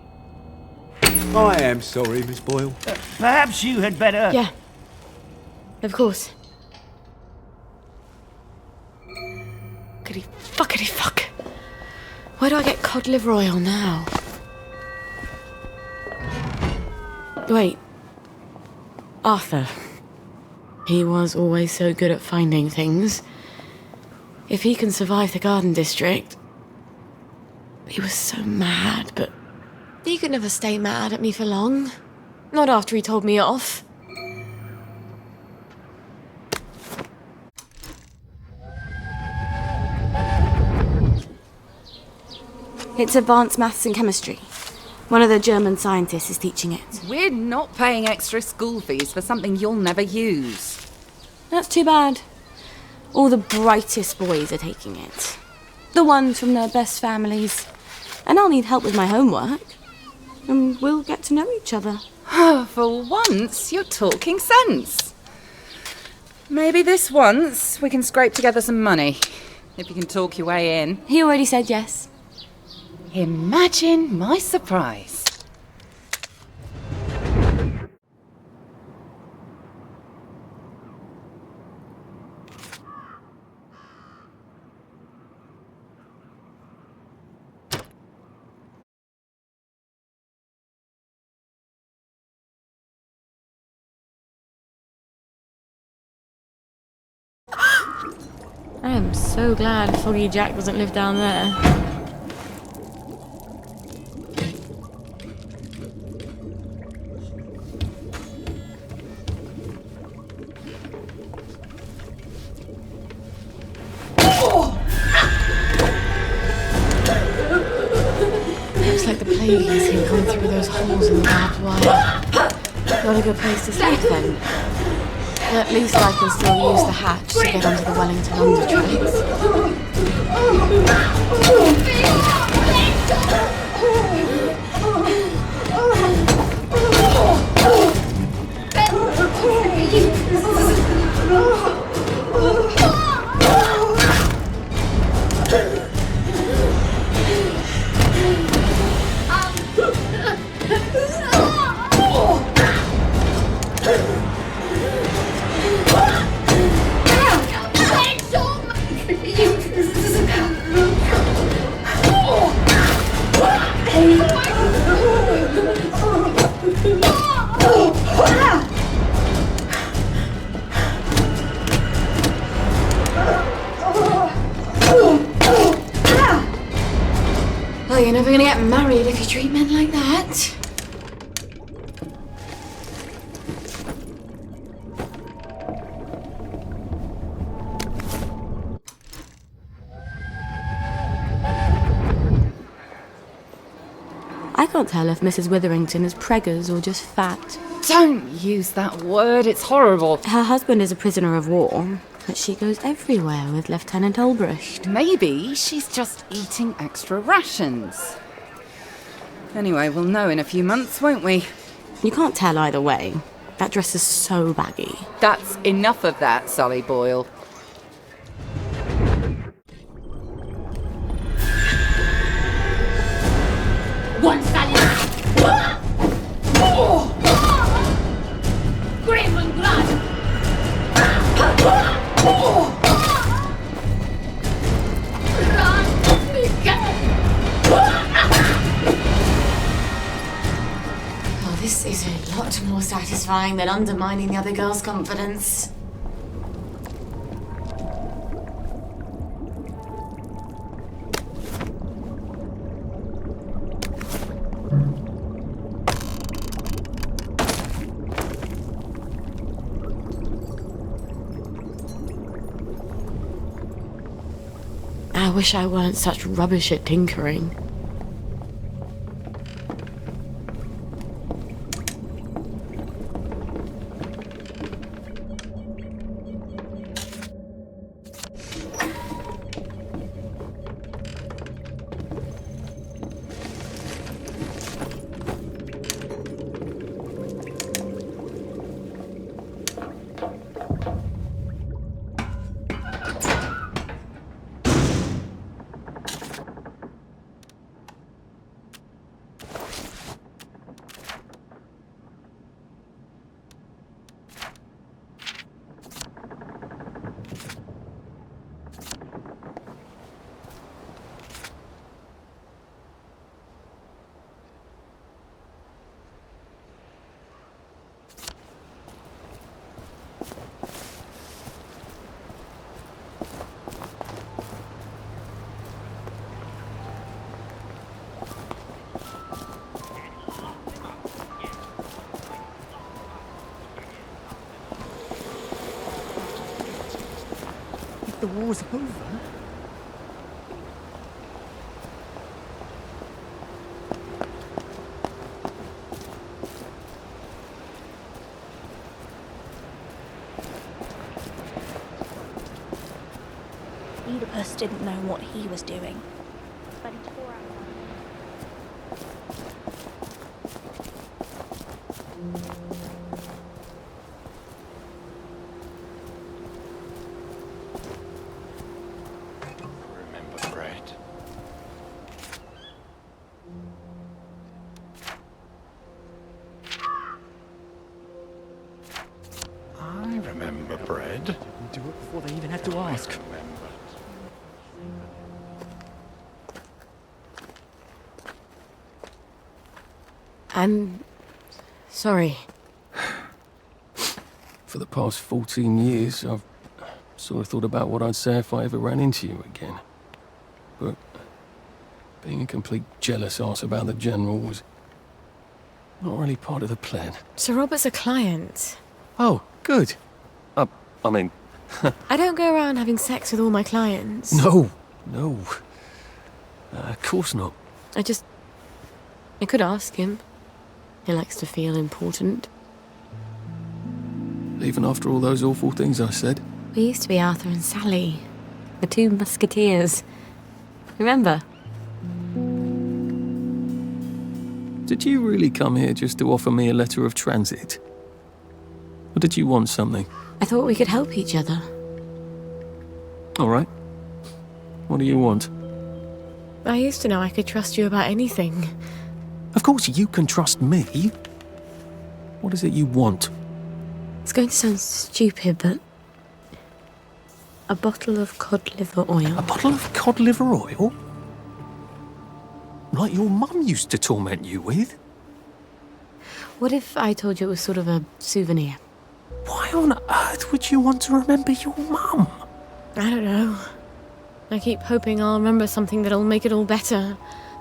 I am sorry, Miss Boyle. Perhaps you had better... Yeah. Of course. Fuckity fuckity fuck. Where do I get cod liver oil now? Wait. Arthur. He was always so good at finding things. If he can survive the Garden District... He was so mad, but... He could never stay mad at me for long. Not after he told me off. It's advanced maths and chemistry. One of the German scientists is teaching it. We're not paying extra school fees for something you'll never use. That's too bad. All the brightest boys are taking it. The ones from their best families. And I'll need help with my homework. And we'll get to know each other. For once, you're talking sense. Maybe this once we can scrape together some money. If you can talk your way in. He already said yes. Imagine my surprise. I am so glad Foggy Jack doesn't live down there. Looks like the plague is here coming through those holes in the barbed wire. Not a good place to sleep then. At least I can still use the hatch to get onto the Wellington Undertracks. Well, you're never gonna get married if you treat men like that. I can't tell if Mrs. Witherington is preggers or just fat. Don't use that word, it's horrible. Her husband is a prisoner of war, but she goes everywhere with Lieutenant Ulbricht. Maybe she's just eating extra rations. Anyway, we'll know in a few months, won't we? You can't tell either way. That dress is so baggy. That's enough of that, Sally Boyle. One Sally! Graven blood! Oh, this is a lot more satisfying than undermining the other girl's confidence. I wish I weren't such rubbish at tinkering. if the war's over. Oedipus didn't know what he was doing. But he tore out Remember bread? I remember bread. Do it before they even have to ask. I'm sorry. For the past 14 years, I've sort of thought about what I'd say if I ever ran into you again. But being a complete jealous arse about the General was not really part of the plan. Sir Robert's a client. Oh, good. I mean... I don't go around having sex with all my clients. No. Of course not. I could ask him. He likes to feel important. Even after all those awful things I said. We used to be Arthur and Sally, the two musketeers. Remember? Did you really come here just to offer me a letter of transit? Or did you want something? I thought we could help each other. All right. What do you want? I used to know I could trust you about anything. Of course you can trust me. What is it you want? It's going to sound stupid, but... a bottle of cod liver oil. A bottle of cod liver oil? Like your mum used to torment you with? What if I told you it was sort of a souvenir? Why on earth would you want to remember your mum? I don't know. I keep hoping I'll remember something that'll make it all better.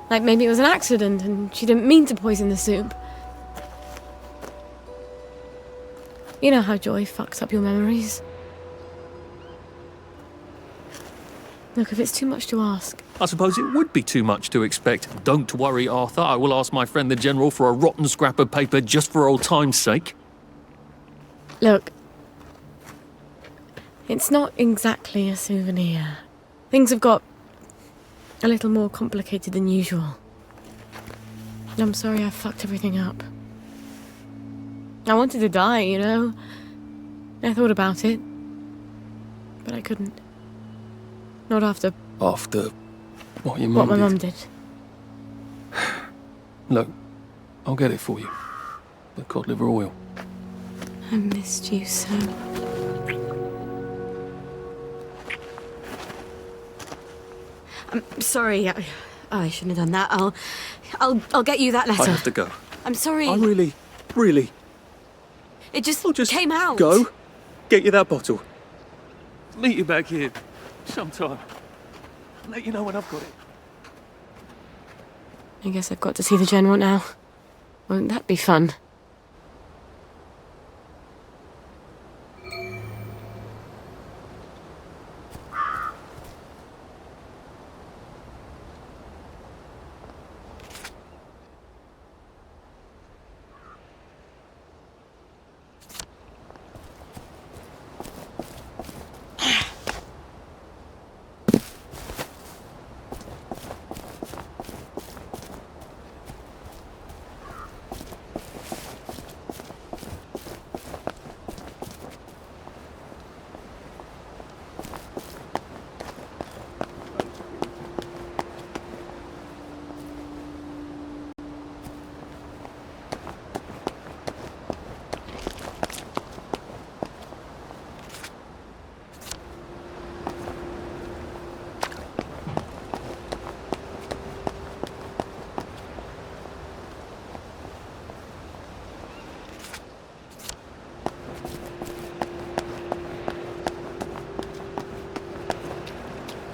Like maybe it was an accident and she didn't mean to poison the soup. You know how joy fucks up your memories. Look, if it's too much to ask... I suppose it would be too much to expect. Don't worry, Arthur. I will ask my friend the General for a rotten scrap of paper just for old time's sake. Look, it's not exactly a souvenir. Things have got a little more complicated than usual. I'm sorry I fucked everything up. I wanted to die, you know. I thought about it, but I couldn't. Not after... After what your what mum my did? mum did. Look, I'll get it for you. The cod liver oil. I missed you so. I'm sorry. I shouldn't have done that. I'll get you that letter. I have to go. I'm sorry. I really... It just just came out. Go. Get you that bottle. Meet you back here sometime. Let you know when I've got it. I guess I've got to see the General now. Won't that be fun?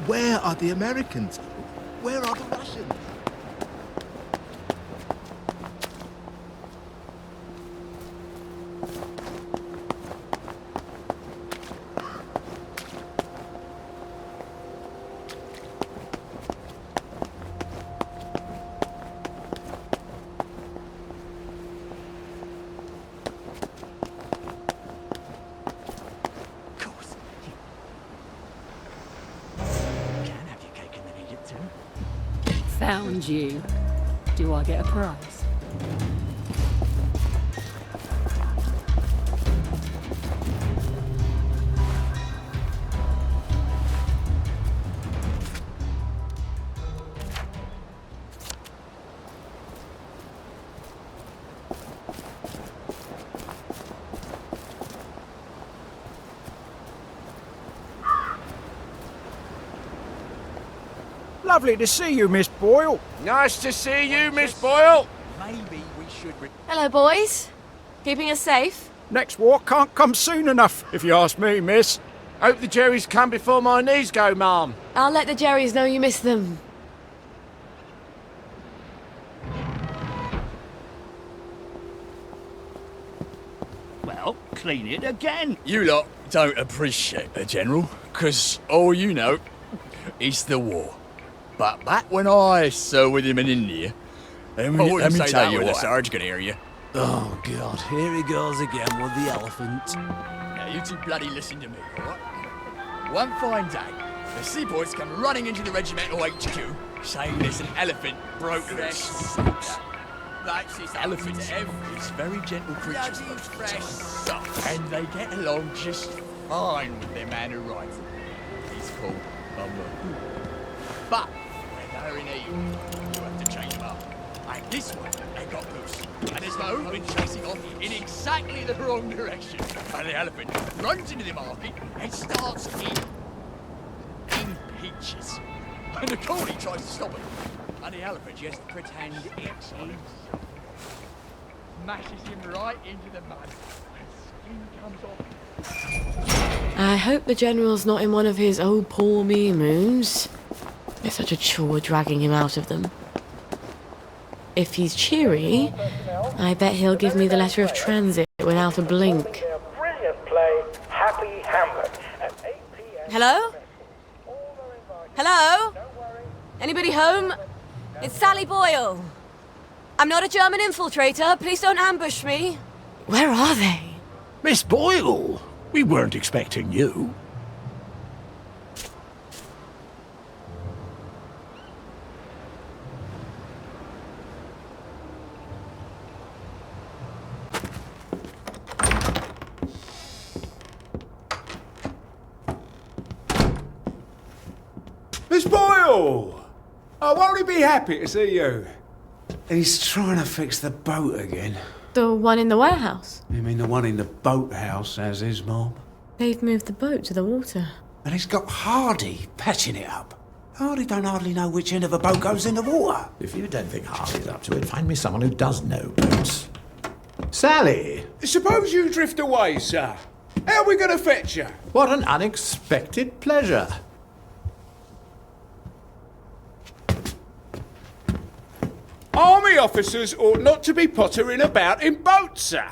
Where are the Americans? Where are the Russians? found you. Do I get a prize? Lovely to see you, Miss Boyle. Nice to see you, Miss Boyle. Maybe we should... Hello, boys. Keeping us safe? Next walk can't come soon enough, if you ask me, miss. Hope the Jerrys come before my knees go, ma'am. I'll let the Jerrys know you miss them. Well, clean it again. You lot don't appreciate the General, 'cause all you know is the war. But back when I served with him in India, let me tell you what. Sarge can hear you. Oh, God, here he goes again with the elephant. Now, you two bloody listen to me, all right? One fine day, the seaboys come running into the regimental HQ, saying there's an elephant broke loose. That's this elephant, these very gentle creatures, and they get along just fine with their man who rides them. He's called Bumble. But when they're in heat, you have to change them up. And this one, they got loose. And there's my own been chasing off in exactly the wrong direction. And the elephant runs into the market and starts eating peaches. And the collie tries to stop him. And the elephant just pretends it's his. Mashes him right into the mud. And skin comes off. I hope the General's not in one of his oh poor me moods. It's such a chore dragging him out of them. If he's cheery, I bet he'll give me the letter of transit without a blink. Brilliant play, Happy Hamlet, at 8 p.m. Hello? Hello? Anybody home? It's Sally Boyle. I'm not a German infiltrator. Please don't ambush me. Where are they? Miss Boyle, we weren't expecting you. Miss Boyle! Oh, won't he be happy to see you? He's trying to fix the boat again. The one in the warehouse. You mean the one in the boathouse, as his mom? They've moved the boat to the water. And he's got Hardy patching it up. Hardy don't hardly know which end of a boat goes in the water. If you don't think Hardy's up to it, find me someone who does know boats. Sally! Suppose you drift away, sir. How are we going to fetch you? What an unexpected pleasure. Army officers ought not to be pottering about in boats, sir.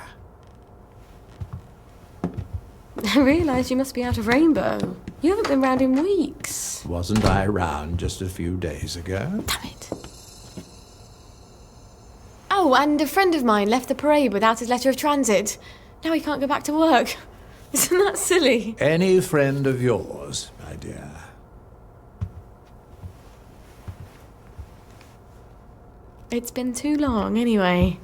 I realise you must be out of Rainbow. You haven't been round in weeks. Wasn't I round just a few days ago? Damn it. Oh, and a friend of mine left the parade without his letter of transit. Now he can't go back to work. Isn't that silly? Any friend of yours, my dear. It's been too long, anyway.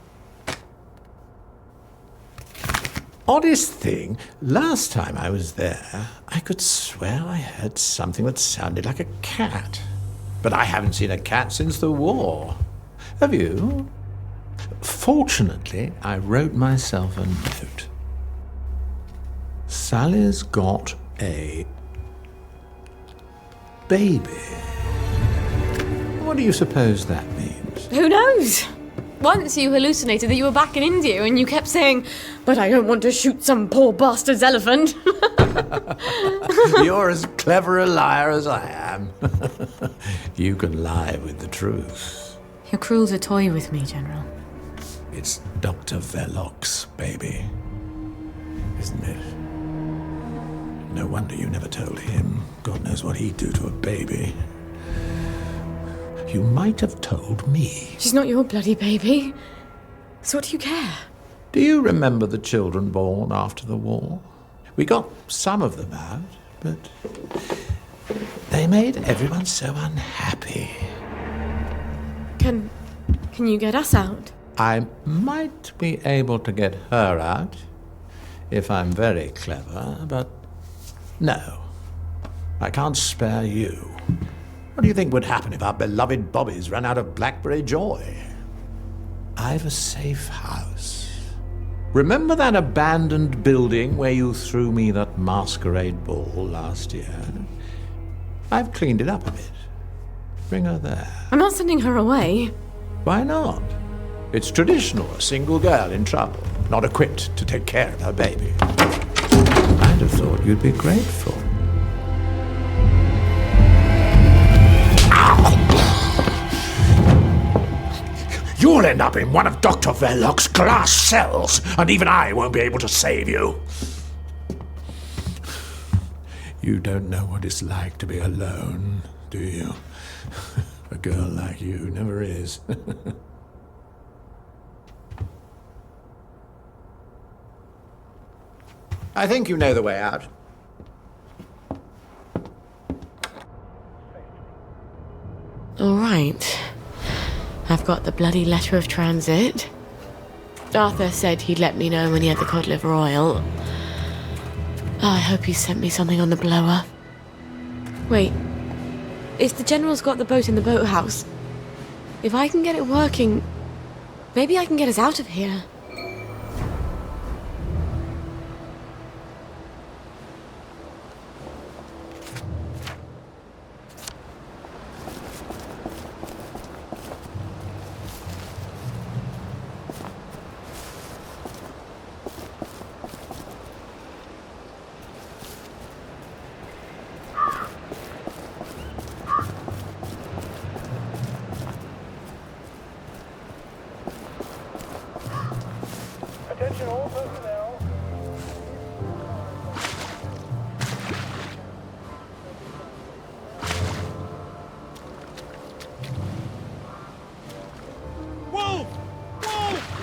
Oddest thing, last time I was there, I could swear I heard something that sounded like a cat. But I haven't seen a cat since the war. Have you? Fortunately, I wrote myself a note. Sally's got a baby. What do you suppose that means? Who knows? Once you hallucinated that you were back in India and you kept saying, but I don't want to shoot some poor bastard's elephant. You're as clever a liar as I am. You can lie with the truth. You're cruel to toy with me, General. It's Dr. Verloc's baby, isn't it? No wonder you never told him. God knows what he'd do to a baby. You might have told me. She's not your bloody baby. So what do you care? Do you remember the children born after the war? We got some of them out, but they made everyone so unhappy. Can you get us out? I might be able to get her out, if I'm very clever, but no. I can't spare you. What do you think would happen if our beloved Bobbies ran out of blackberry joy? I've a safe house. Remember that abandoned building where you threw me that masquerade ball last year? I've cleaned it up a bit. Bring her there. I'm not sending her away. Why not? It's traditional, a single girl in trouble, not equipped to take care of her baby. I'd have thought you'd be grateful. You'll end up in one of Dr. Verloc's glass cells, and even I won't be able to save you. You don't know what it's like to be alone, do you? A girl like you never is. I think you know the way out. All right. I've got the bloody letter of transit. Arthur said he'd let me know when he had the cod liver oil. Oh, I hope he sent me something on the blower. Wait. If the General's got the boat in the boathouse, if I can get it working, maybe I can get us out of here. Attention all personnel. Wolf! Wolf!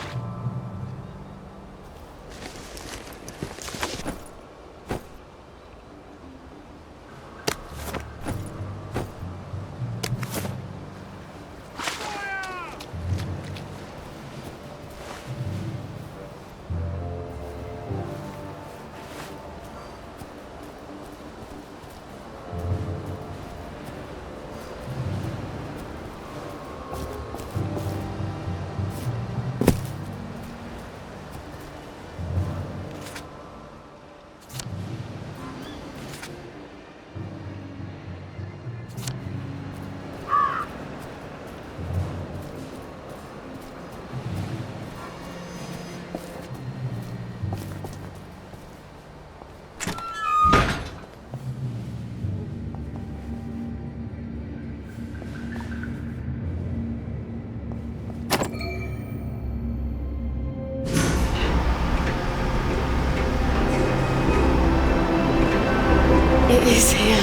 It is here.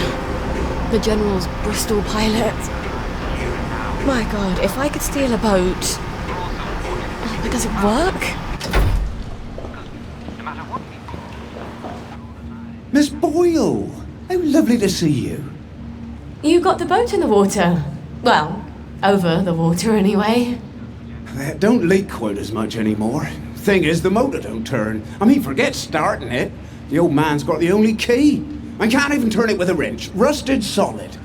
The General's Bristol pilot. My God, if I could steal a boat. Oh, but does it work? Miss Boyle! How lovely to see you. You got the boat in the water. Well, over the water anyway. It don't leak quite as much anymore. Thing is, the motor don't turn. I mean, forget starting it. The old man's got the only key. I can't even turn it with a wrench. Rusted solid.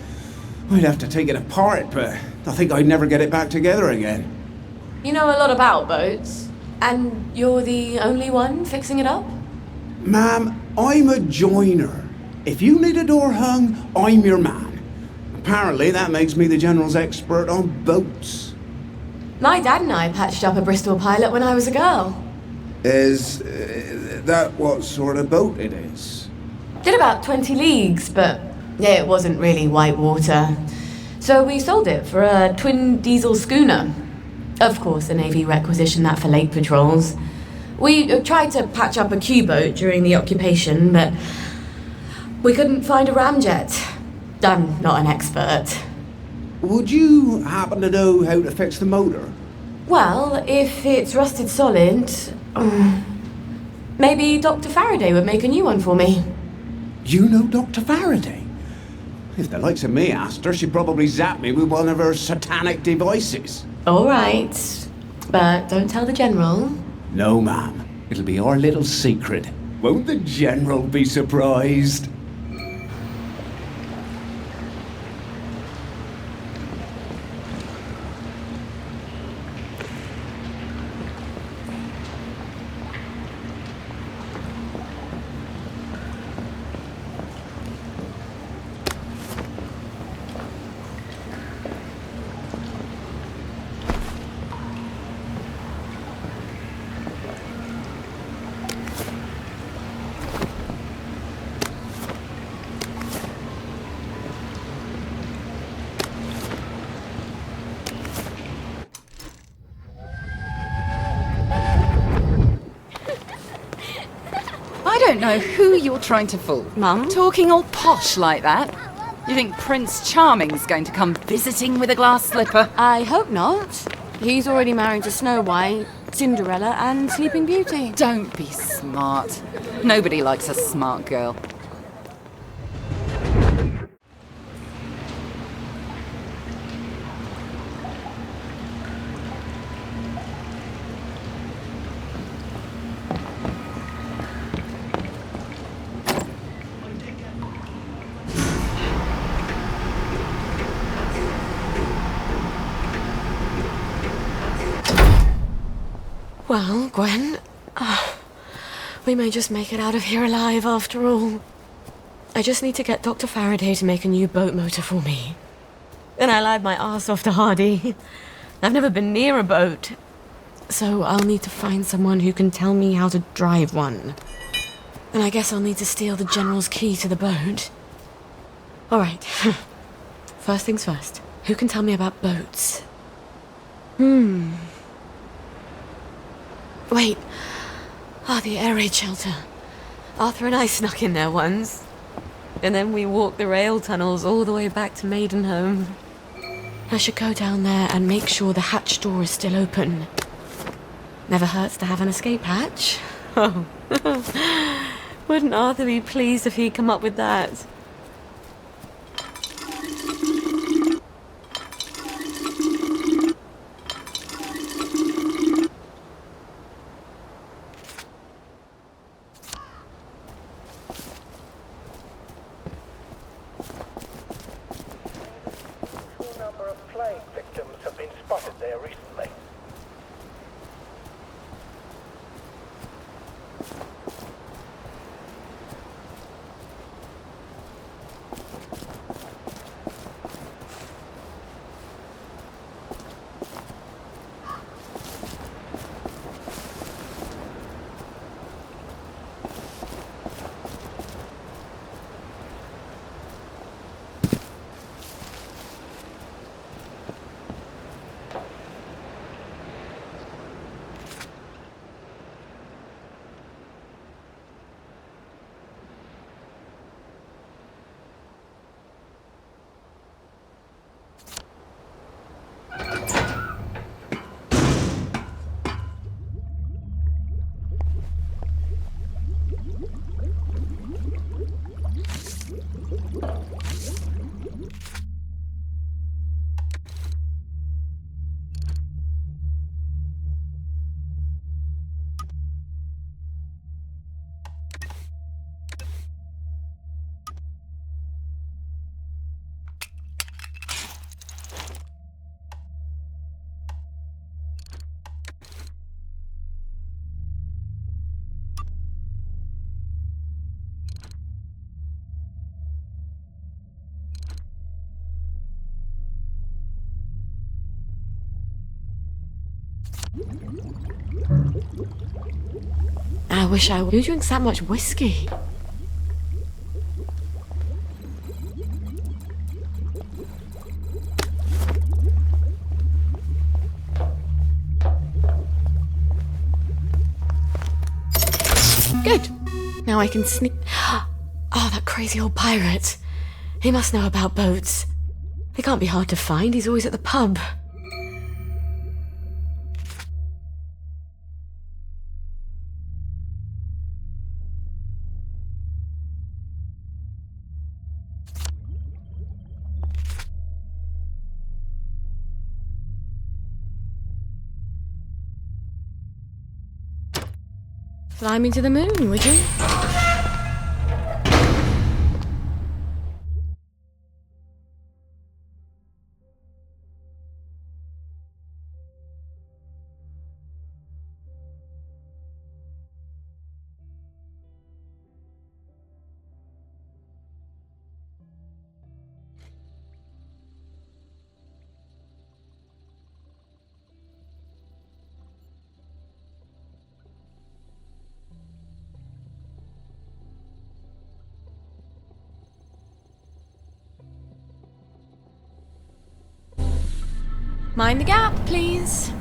I'd have to take it apart, but I think I'd never get it back together again. You know a lot about boats. And you're the only one fixing it up? Ma'am, I'm a joiner. If you need a door hung, I'm your man. Apparently that makes me the General's expert on boats. My dad and I patched up a Bristol pilot when I was a girl. Is that what sort of boat it is? Did about 20 leagues, but yeah, it wasn't really white water. So we sold it for a twin diesel schooner. Of course, the Navy requisitioned that for lake patrols. We tried to patch up a Q-boat during the occupation, but we couldn't find a ramjet. I'm not an expert. Would you happen to know how to fix the motor? Well, if it's rusted solid, maybe Dr. Faraday would make a new one for me. You know Dr. Faraday? If the likes of me asked her, she'd probably zap me with one of her satanic devices. All right. But don't tell the General. No, ma'am. It'll be our little secret. Won't the General be surprised? I don't know who you're trying to fool. Mum? Talking all posh like that. You think Prince Charming's going to come visiting with a glass slipper? I hope not. He's already married to Snow White, Cinderella, and Sleeping Beauty. Don't be smart. Nobody likes a smart girl. Well, Gwen, we may just make it out of here alive after all. I just need to get Dr. Faraday to make a new boat motor for me. Then I lied my arse off to Hardy. I've never been near a boat, so I'll need to find someone who can tell me how to drive one. And I guess I'll need to steal the General's key to the boat. All right. First things first. Who can tell me about boats? Wait. The air raid shelter. Arthur and I snuck in there once. And then we walked the rail tunnels all the way back to Maidenhome. I should go down there and make sure the hatch door is still open. Never hurts to have an escape hatch. Oh. Wouldn't Arthur be pleased if he'd come up with that? I wish I... Who drinks that much whiskey? Good. Now I can sneak... Oh, that crazy old pirate. He must know about boats. They can't be hard to find. He's always at the pub. Fly me to the moon, would you? Mind the gap, please.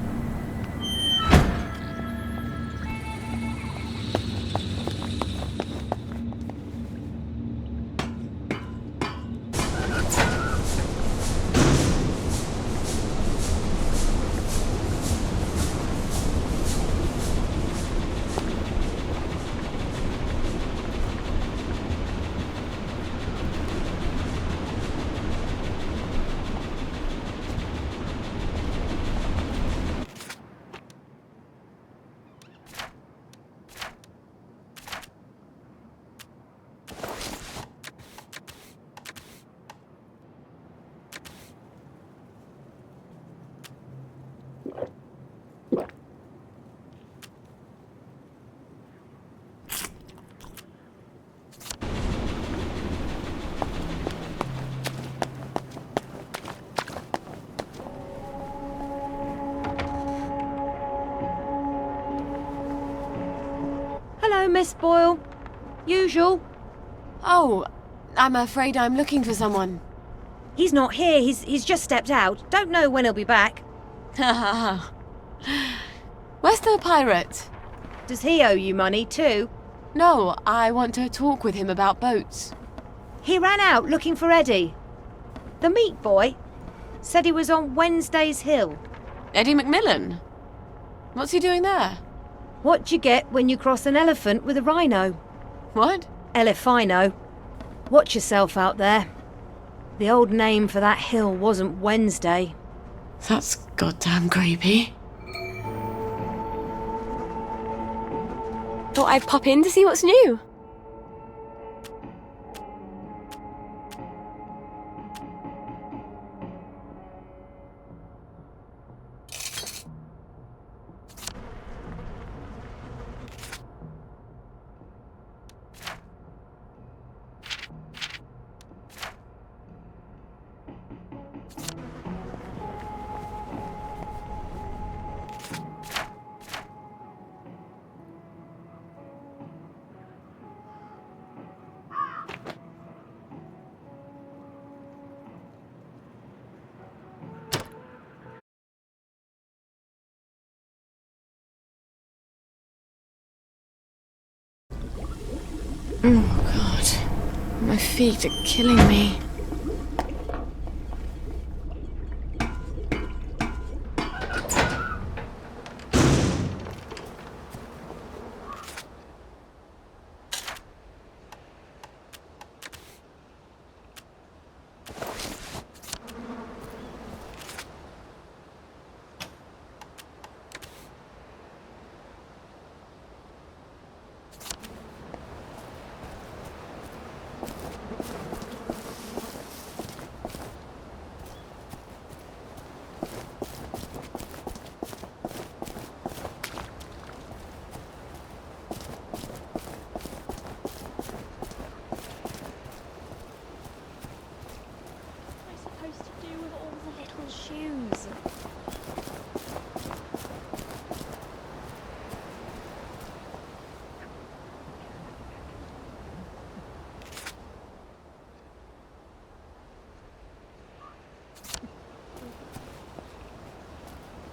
Hello, Miss Boyle. Usual. Oh, I'm afraid I'm looking for someone. He's not here. He's just stepped out. Don't know when he'll be back. Where's the pirate? Does he owe you money too? No, I want to talk with him about boats. He ran out looking for Eddie. The meat boy said he was on Wednesday's Hill. Eddie McMillan? What's he doing there? What do you get when you cross an elephant with a rhino? What? Elephino. Watch yourself out there. The old name for that hill wasn't Wednesday. That's goddamn creepy. Thought I'd pop in to see what's new. Oh, God. My feet are killing me.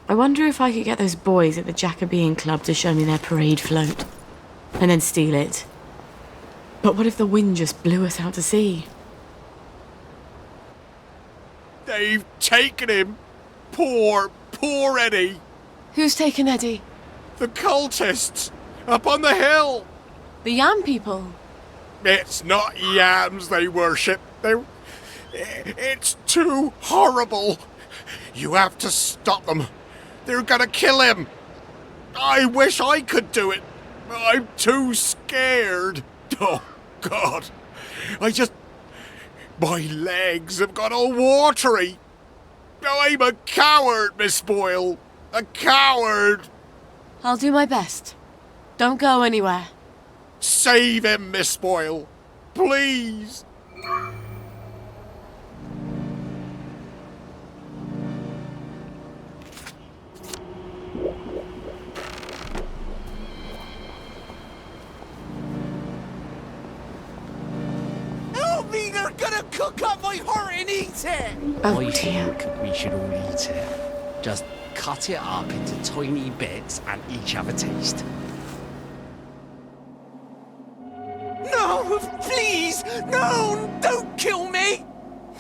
I wonder if I could get those boys at the Jacobean Club to show me their parade float, and then steal it. But what if the wind just blew us out to sea? They've taken him. Poor Eddie. Who's taken Eddie? The cultists up on the hill. The Yam people? It's not yams they worship. It's too horrible. You have to stop them. They're gonna kill him. I wish I could do it, I'm too scared. Oh, God. My legs have got all watery. I'm a coward, Miss Boyle. A coward. I'll do my best. Don't go anywhere. Save him, Miss Boyle. Please. They're gonna cook up my heart and eat it! Oh, I dear. think we should all eat it. Just cut it up into tiny bits and each have a taste. No, please! No, don't kill me!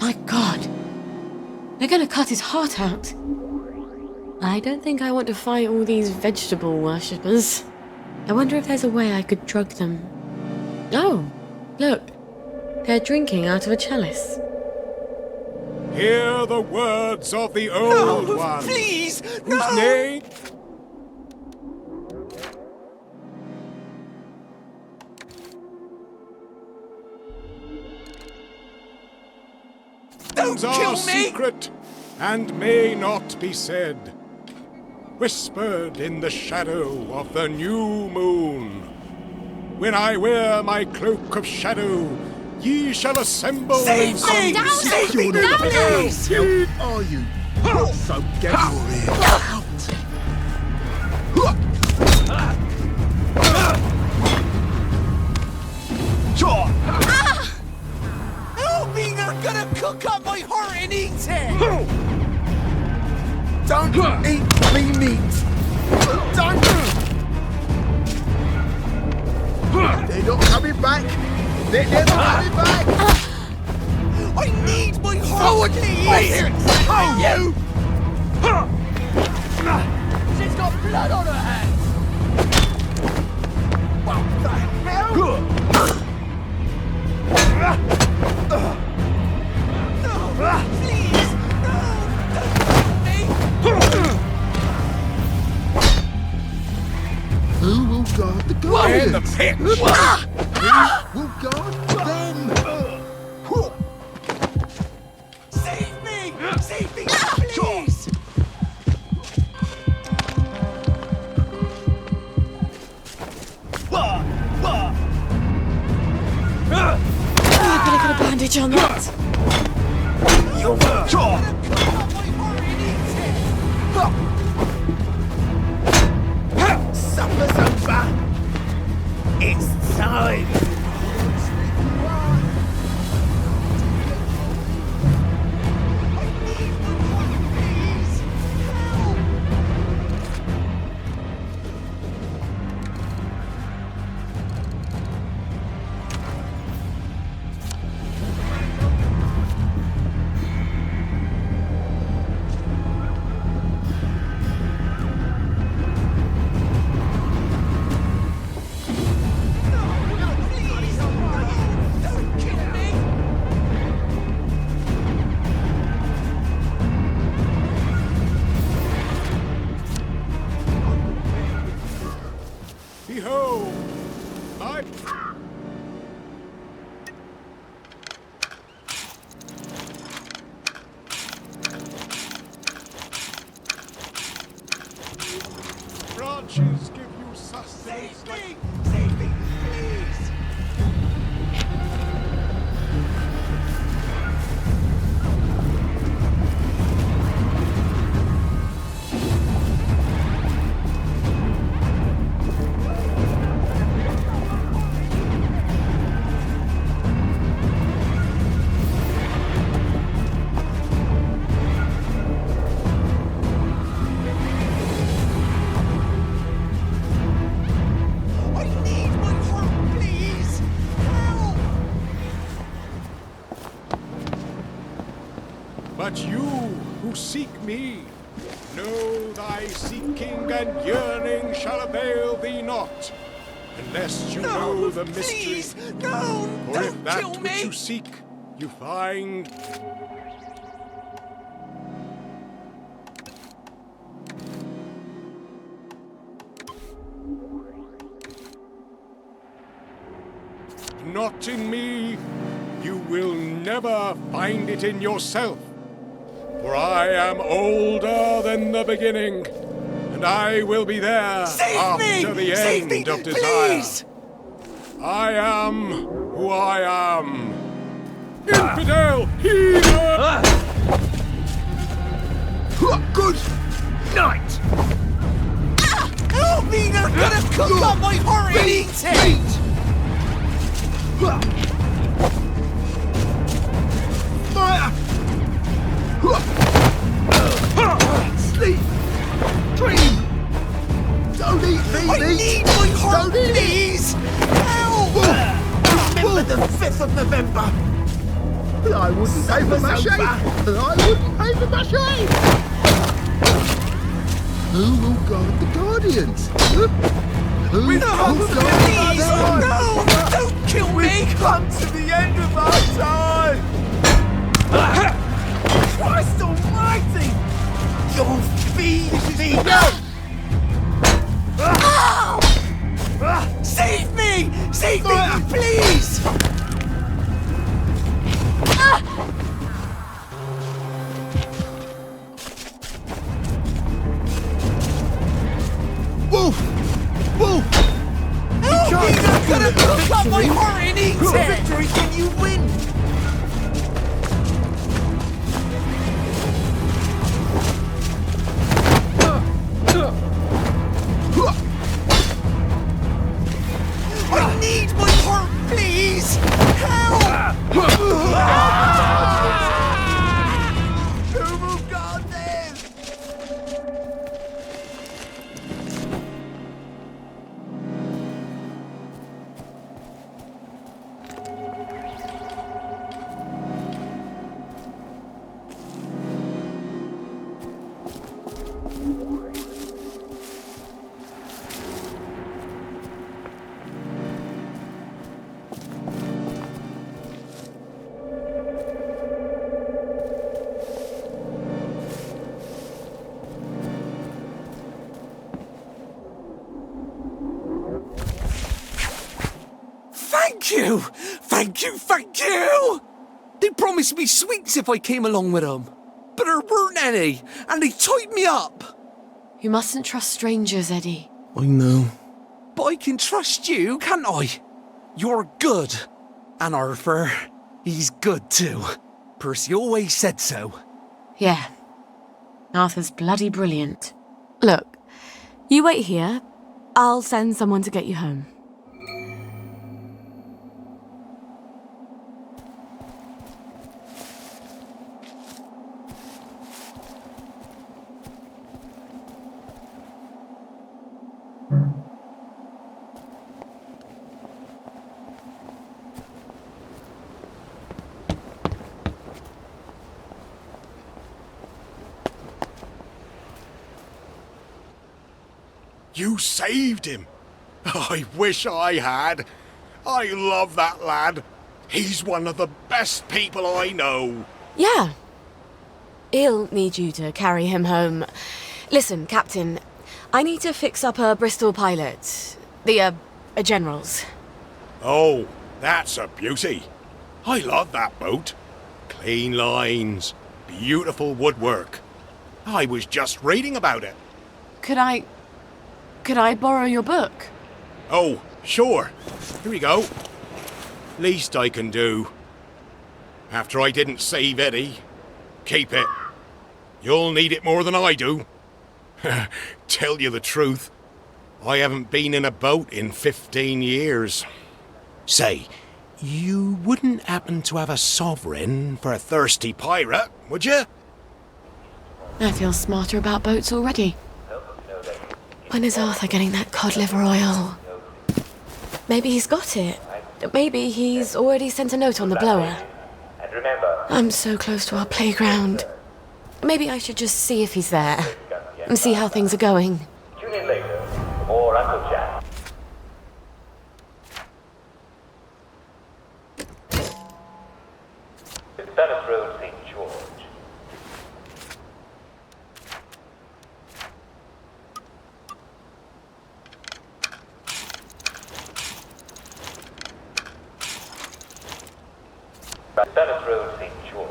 My God. They're gonna cut his heart out. I don't think I want to fight all these vegetable worshippers. I wonder if there's a way I could drug them. Oh, look. They're drinking out of a chalice. Hear the words of the old one. Please! Whose name? Don't kill are me! secret and may not be said. Whispered in the shadow of the new moon. When I wear my cloak of shadow, ye shall assemble Save me! Save me, please! Who are you? So get your ear out! Help me! They're gonna cook up my heart and eat it! Don't eat me meat! Don't! They're not coming back! They're never coming back! I need my heart, please! Oh, you! She's got blood on her hands! What the hell? No, please! No! Don't kill me! Who will guard the garden? In the pit! Who will guard them? Save me! Save me, please! I better get a bandage on that. Supper's over! It's time! Behold, my... branches give you sustenance. Save me! Save me, please! I need my heart, please! Help! But you who seek me, know thy seeking and yearning shall avail thee not, unless you know the mystery. Please! No! For if Don't that kill which me! you seek, you find... not in me, you will never find it in yourself. For I am older than the beginning, and I will be there after the end of desire. Please! I am who I am. Infidel heathen! Good night! Help me! They're gonna cook up my heart and eat it! Fire! Sleep! Dream! Don't eat me! I need my heart, please! Help! Remember the 5th of November! I wouldn't pay for my shave! I wouldn't pay for my shave! Who will guard the Guardians? Who will guard Please! the No! Don't kill me! We've come to the end of our time! Christ almighty! You'll feed me! Save me! Save me, please! Wolf! Wolf! Help me! They're gonna cook up my heart and eat What it! victory can you win? I need my heart, please! Help! Who will guard this? Thank you! Thank you! Thank you! They promised me sweets if I came along with them. But there weren't any, and they tied me up. You mustn't trust strangers, Eddie. I know. But I can trust you, can't I? You're good. And Arthur, he's good too. Percy always said so. Yeah. Arthur's bloody brilliant. Look, you wait here. I'll send someone to get you home. You saved him. I wish I had. I love that lad. He's one of the best people I know. Yeah. He'll need you to carry him home. Listen, Captain, I need to fix up a Bristol pilot. The General's. Oh, that's a beauty. I love that boat. Clean lines, beautiful woodwork. I was just reading about it. Could I borrow your book? Oh, sure. Here we go. Least I can do. After I didn't save Eddie, keep it. You'll need it more than I do. Tell you the truth, I haven't been in a boat in 15 years. Say, you wouldn't happen to have a sovereign for a thirsty pirate, would you? I feel smarter about boats already. When is Arthur getting that cod liver oil? Maybe he's got it. Maybe he's already sent a note on the blower. I'm so close to our playground. Maybe I should just see if he's there. And see how things are going. Tune in later for more Uncle Jack. Venice Road, St. George. Dallas Road, St. George.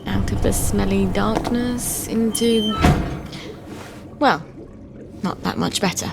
Out of the smelly darkness into... well, not that much better.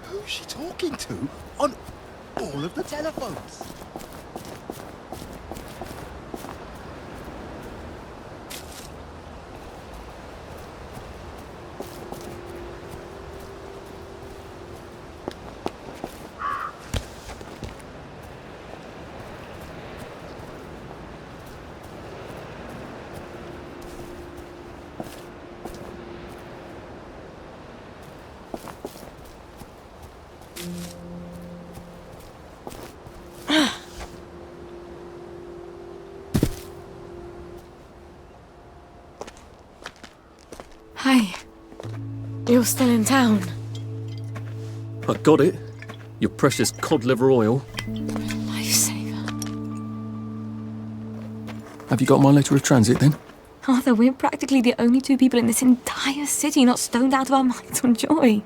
Who's she talking to on all of the telephones? Hi. You're still in town. I got it. Your precious cod liver oil. Lifesaver. Have you got my letter of transit then? Arthur, we're practically the only two people in this entire city not stoned out of our minds on joy.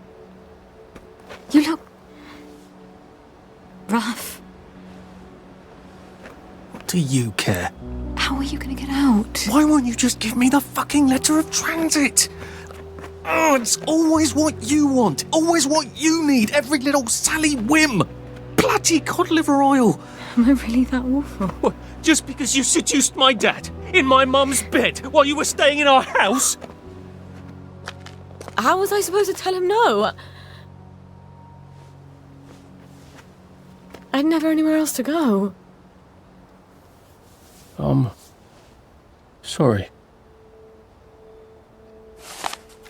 You look... rough. What do you care? How are you gonna get out? Why won't you just give me the fucking letter of transit? Oh, it's always what you want. Always what you need. Every little Sally whim. Bloody cod liver oil. Am I really that awful? What, just because you seduced my dad in my mum's bed while you were staying in our house? How was I supposed to tell him no? I'd never anywhere else to go. Sorry.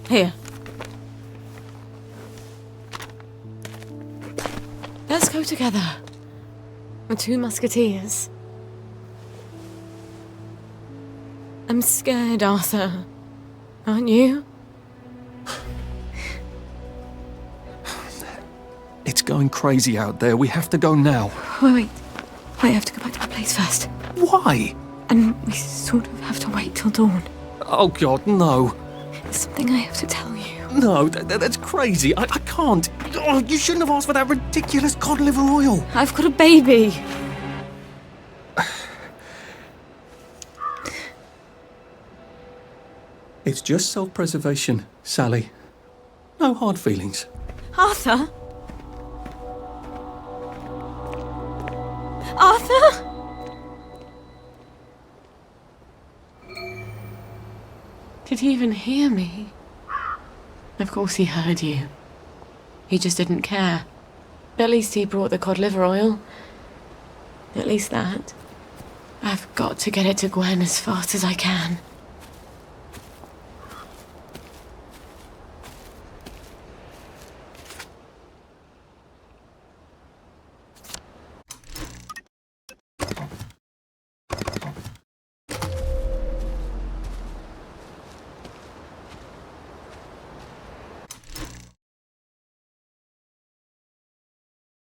Here. Let's go together. We're two musketeers. I'm scared, Arthur. Aren't you? It's going crazy out there. We have to go now. Wait. I have to go back to my place first. Why? And we sort of have to wait till dawn. Oh, God, no. It's something I have to tell you. No, that's crazy. I can't. Oh, you shouldn't have asked for that ridiculous cod liver oil. I've got a baby. It's just self-preservation, Sally. No hard feelings. Arthur? Arthur? Did he even hear me? Of course he heard you. He just didn't care. At least he brought the cod liver oil. At least that. I've got to get it to Gwen as fast as I can.